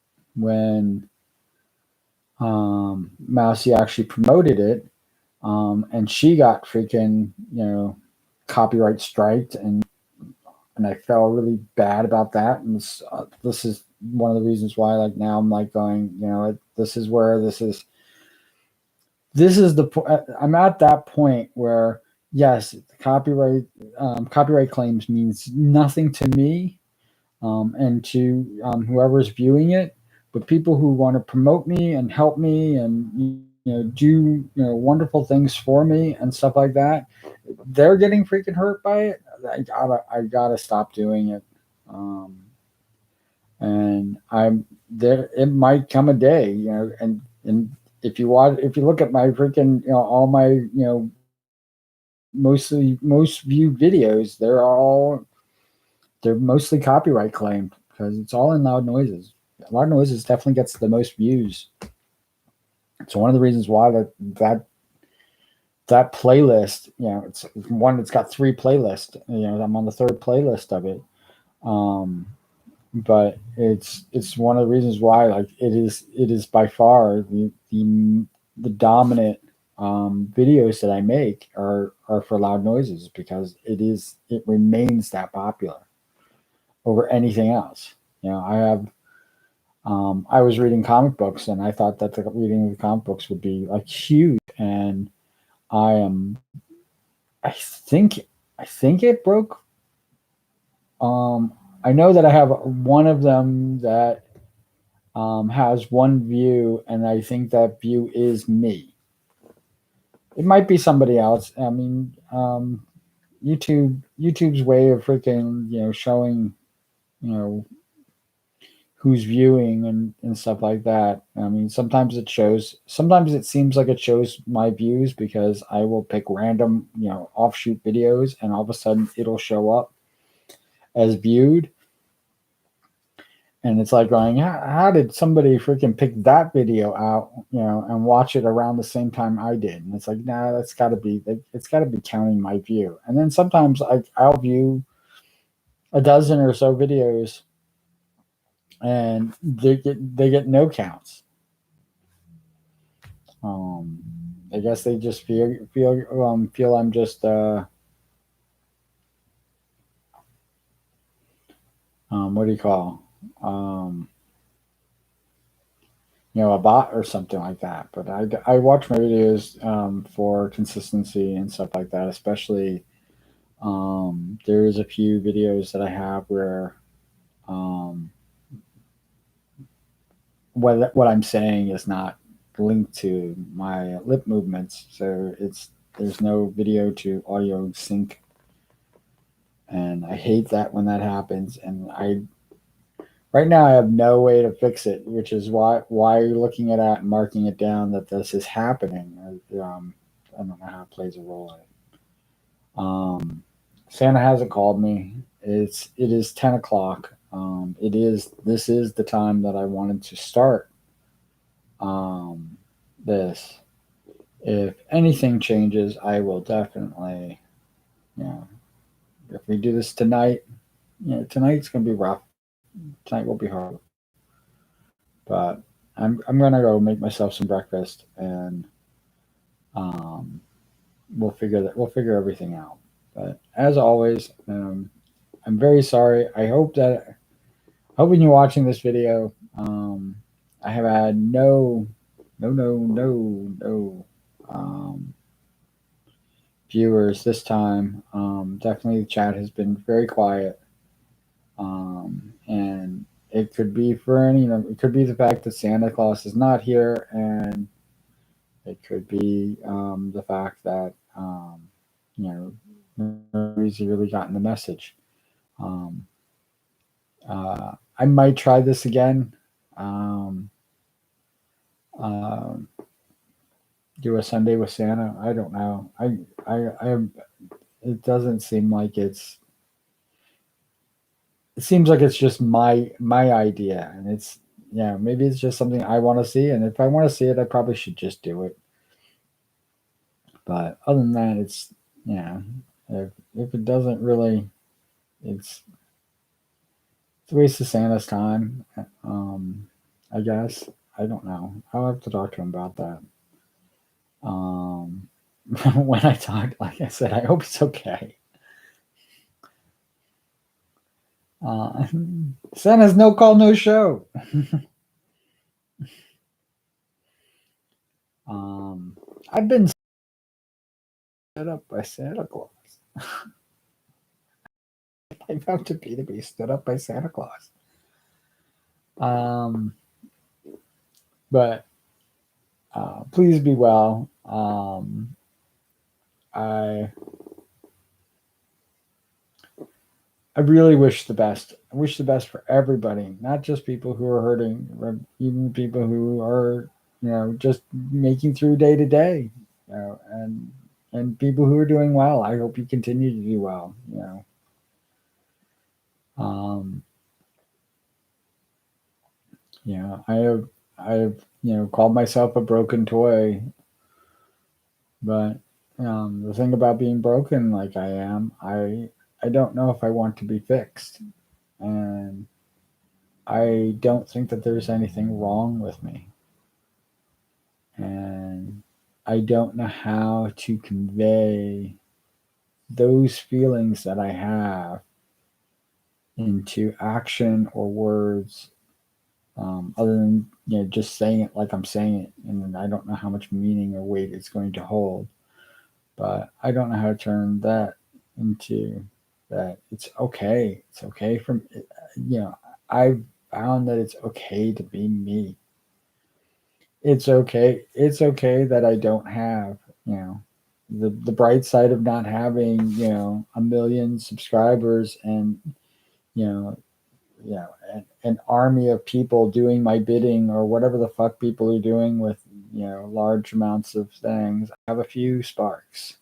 Mousy actually promoted it, and she got freaking copyright striked, and I felt really bad about that. And this is one of the reasons why, like, now I'm like going, this is where this is the point. I'm at that point where yes, copyright claims means nothing to me and to whoever's viewing it, but people who want to promote me and help me and do wonderful things for me and stuff like that, they're getting freaking hurt by it. I gotta stop doing it. And I'm there. It might come a day, and if you look at my freaking, all my, most viewed videos, they're mostly copyright claimed because it's all in Loud Noises. Loud Noises definitely gets the most views. So one of the reasons why that playlist, it's one that's got 3 playlists. I'm on the 3rd playlist of it. but it's one of the reasons why, like, it is by far the dominant videos that I make are for loud noises, because it remains that popular over anything else. I was reading comic books, and I thought that the reading of the comic books would be like huge, and I am I think I think it broke. I know that I have one of them that has one view, and I think that view is me. It might be somebody else. I mean, YouTube's way of freaking showing you know who's viewing and stuff like that. I mean, sometimes it seems like it shows my views, because I will pick random offshoot videos, and all of a sudden it'll show up as viewed. And it's like going, how did somebody freaking pick that video out, and watch it around the same time I did? And it's like, nah, it's got to be counting my view. And then sometimes I'll view a dozen or so videos, and they get no counts. Um, I guess they just feel I'm just what do you call um, a bot or something like that. But I watch my videos for consistency and stuff like that. Especially there's a few videos that I have where um, what I'm saying is not linked to my lip movements, so there's no video to audio sync, and I hate that when that happens. And I right now I have no way to fix it, which is why you're looking at it and marking it down that this is happening. I don't know how it plays a role in it. Santa hasn't called me. It is 10 o'clock. This is the time that I wanted to start this. If anything changes, I will definitely, you know, if we do this tonight, tonight's gonna be rough. Tonight will be hard, but I'm gonna go make myself some breakfast, and um, we'll figure everything out. But as always, I'm very sorry. I hope that when you're watching this video, I have had no viewers this time. Definitely, the chat has been very quiet, and it could be it could be the fact that Santa Claus is not here, and it could be the fact that nobody's really gotten the message. Um, I might try this again. Um, um, do a Sunday with Santa. I don't know. I it doesn't seem like it seems like it's just my idea, and maybe it's just something I want to see, and if I want to see it, I probably should just do it. But other than that, it's yeah. If it doesn't really, it's it's a waste of Santa's time. I guess I don't know. I'll have to talk to him about that. Um, when I talk, like I said, I hope it's okay. Uh, Santa's no call, no show. um, I've been set up by Santa Claus. I vow to be stood up by Santa Claus. Um, but please be well. I I really wish the best. I wish the best for everybody, not just people who are hurting, but even people who are, just making through day to day, and people who are doing well. I hope you continue to do well. Um, I have called myself a broken toy, but the thing about being broken, like I am, I don't know if I want to be fixed, and I don't think that there's anything wrong with me. And I don't know how to convey those feelings that I have into action or words, other than just saying it like I'm saying it, and then I don't know how much meaning or weight it's going to hold. But I don't know how to turn that into that. It's okay. It's okay from I've found that it's okay to be me. It's okay. It's okay that I don't have the bright side of not having a million subscribers and you know an army of people doing my bidding or whatever the fuck people are doing with large amounts of things. I have a few sparks,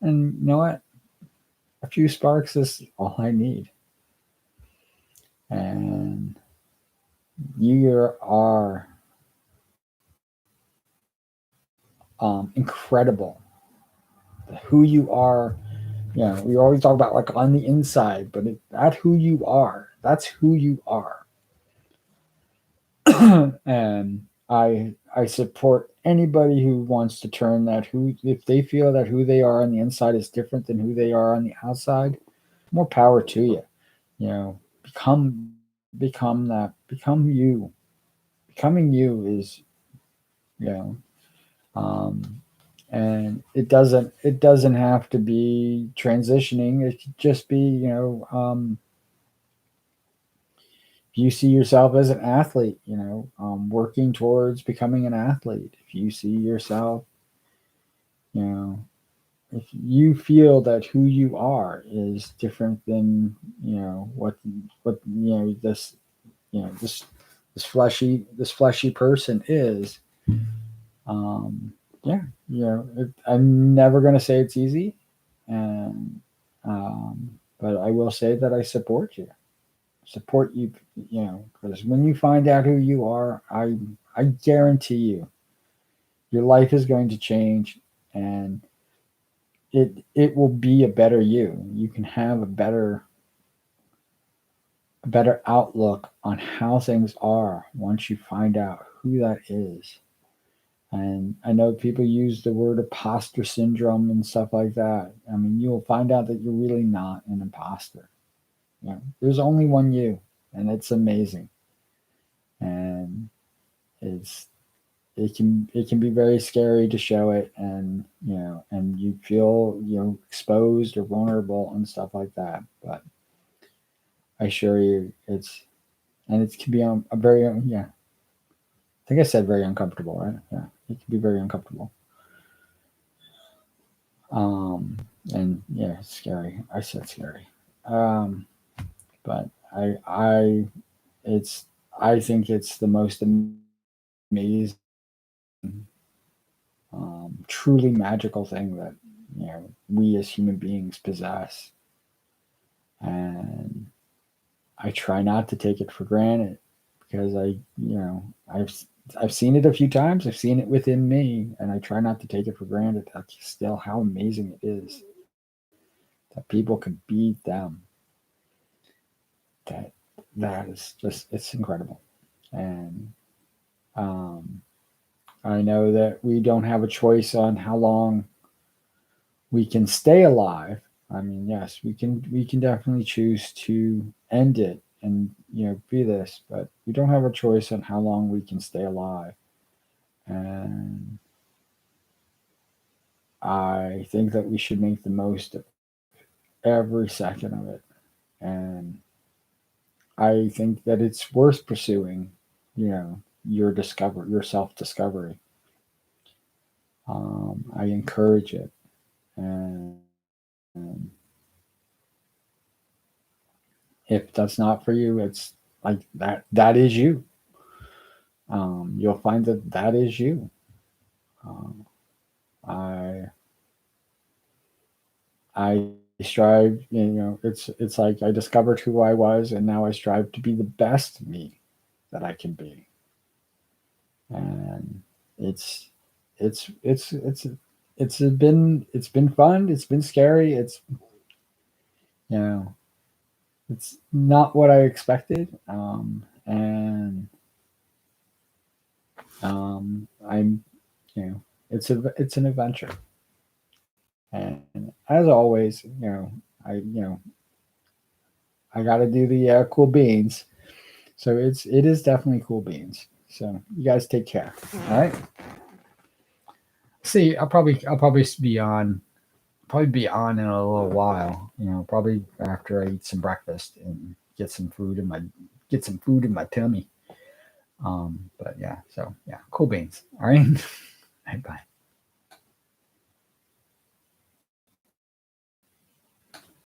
and you know what? A few sparks is all I need. And you are incredible. Who you are, we always talk about like on the inside, but that's who you are. That's who you are. And I support anybody who wants to turn that, who if they feel that who they are on the inside is different than who they are on the outside, more power to you. Become that, become you. Becoming you is you know um and it doesn't have to be transitioning. It could just be if you see yourself as an athlete, working towards becoming an athlete. If you see yourself, you know, if you feel that who you are is different than what this fleshy person is, um, yeah, I'm never gonna say it's easy, and but I will say that I support you, because when you find out who you are, I guarantee you, your life is going to change, and it will be a better you. You can have a better outlook on how things are once you find out who that is. And I know people use the word imposter syndrome and stuff like that. I mean, you'll find out that you're really not an imposter. There's only one you, and it's amazing. And it's it can be very scary to show it, and and you feel exposed or vulnerable and stuff like that. But I assure you, it can be a very yeah. I think I said very uncomfortable, right? Yeah, it can be very uncomfortable. Um, and yeah, it's scary. I said scary. Um, but it's, I think it's the most amazing, truly magical thing that we as human beings possess, and I try not to take it for granted because I've seen it a few times. I've seen it within me, and I try not to take it for granted. That's still how amazing it is that people can beat them. That that is just, it's incredible. And um, I know that we don't have a choice on how long we can stay alive. I mean, yes, we can definitely choose to end it and be this, but we don't have a choice on how long we can stay alive. And I think that we should make the most of every second of it. And I think that it's worth pursuing, your self discovery. I encourage it, and if that's not for you, it's like that. That is you. You'll find that that is you. Um, I I strive. It's like I discovered who I was, and now I strive to be the best me that I can be. And it's it's it's it's it's been fun. It's been scary. You know it's not what I expected. it's an adventure. And as always, I got to do the cool beans. So it is definitely cool beans. So you guys take care. All right. See, I'll probably be on in a little while. Probably after I eat some breakfast and get some food in my tummy. But yeah, so yeah, cool beans. All right. Bye bye.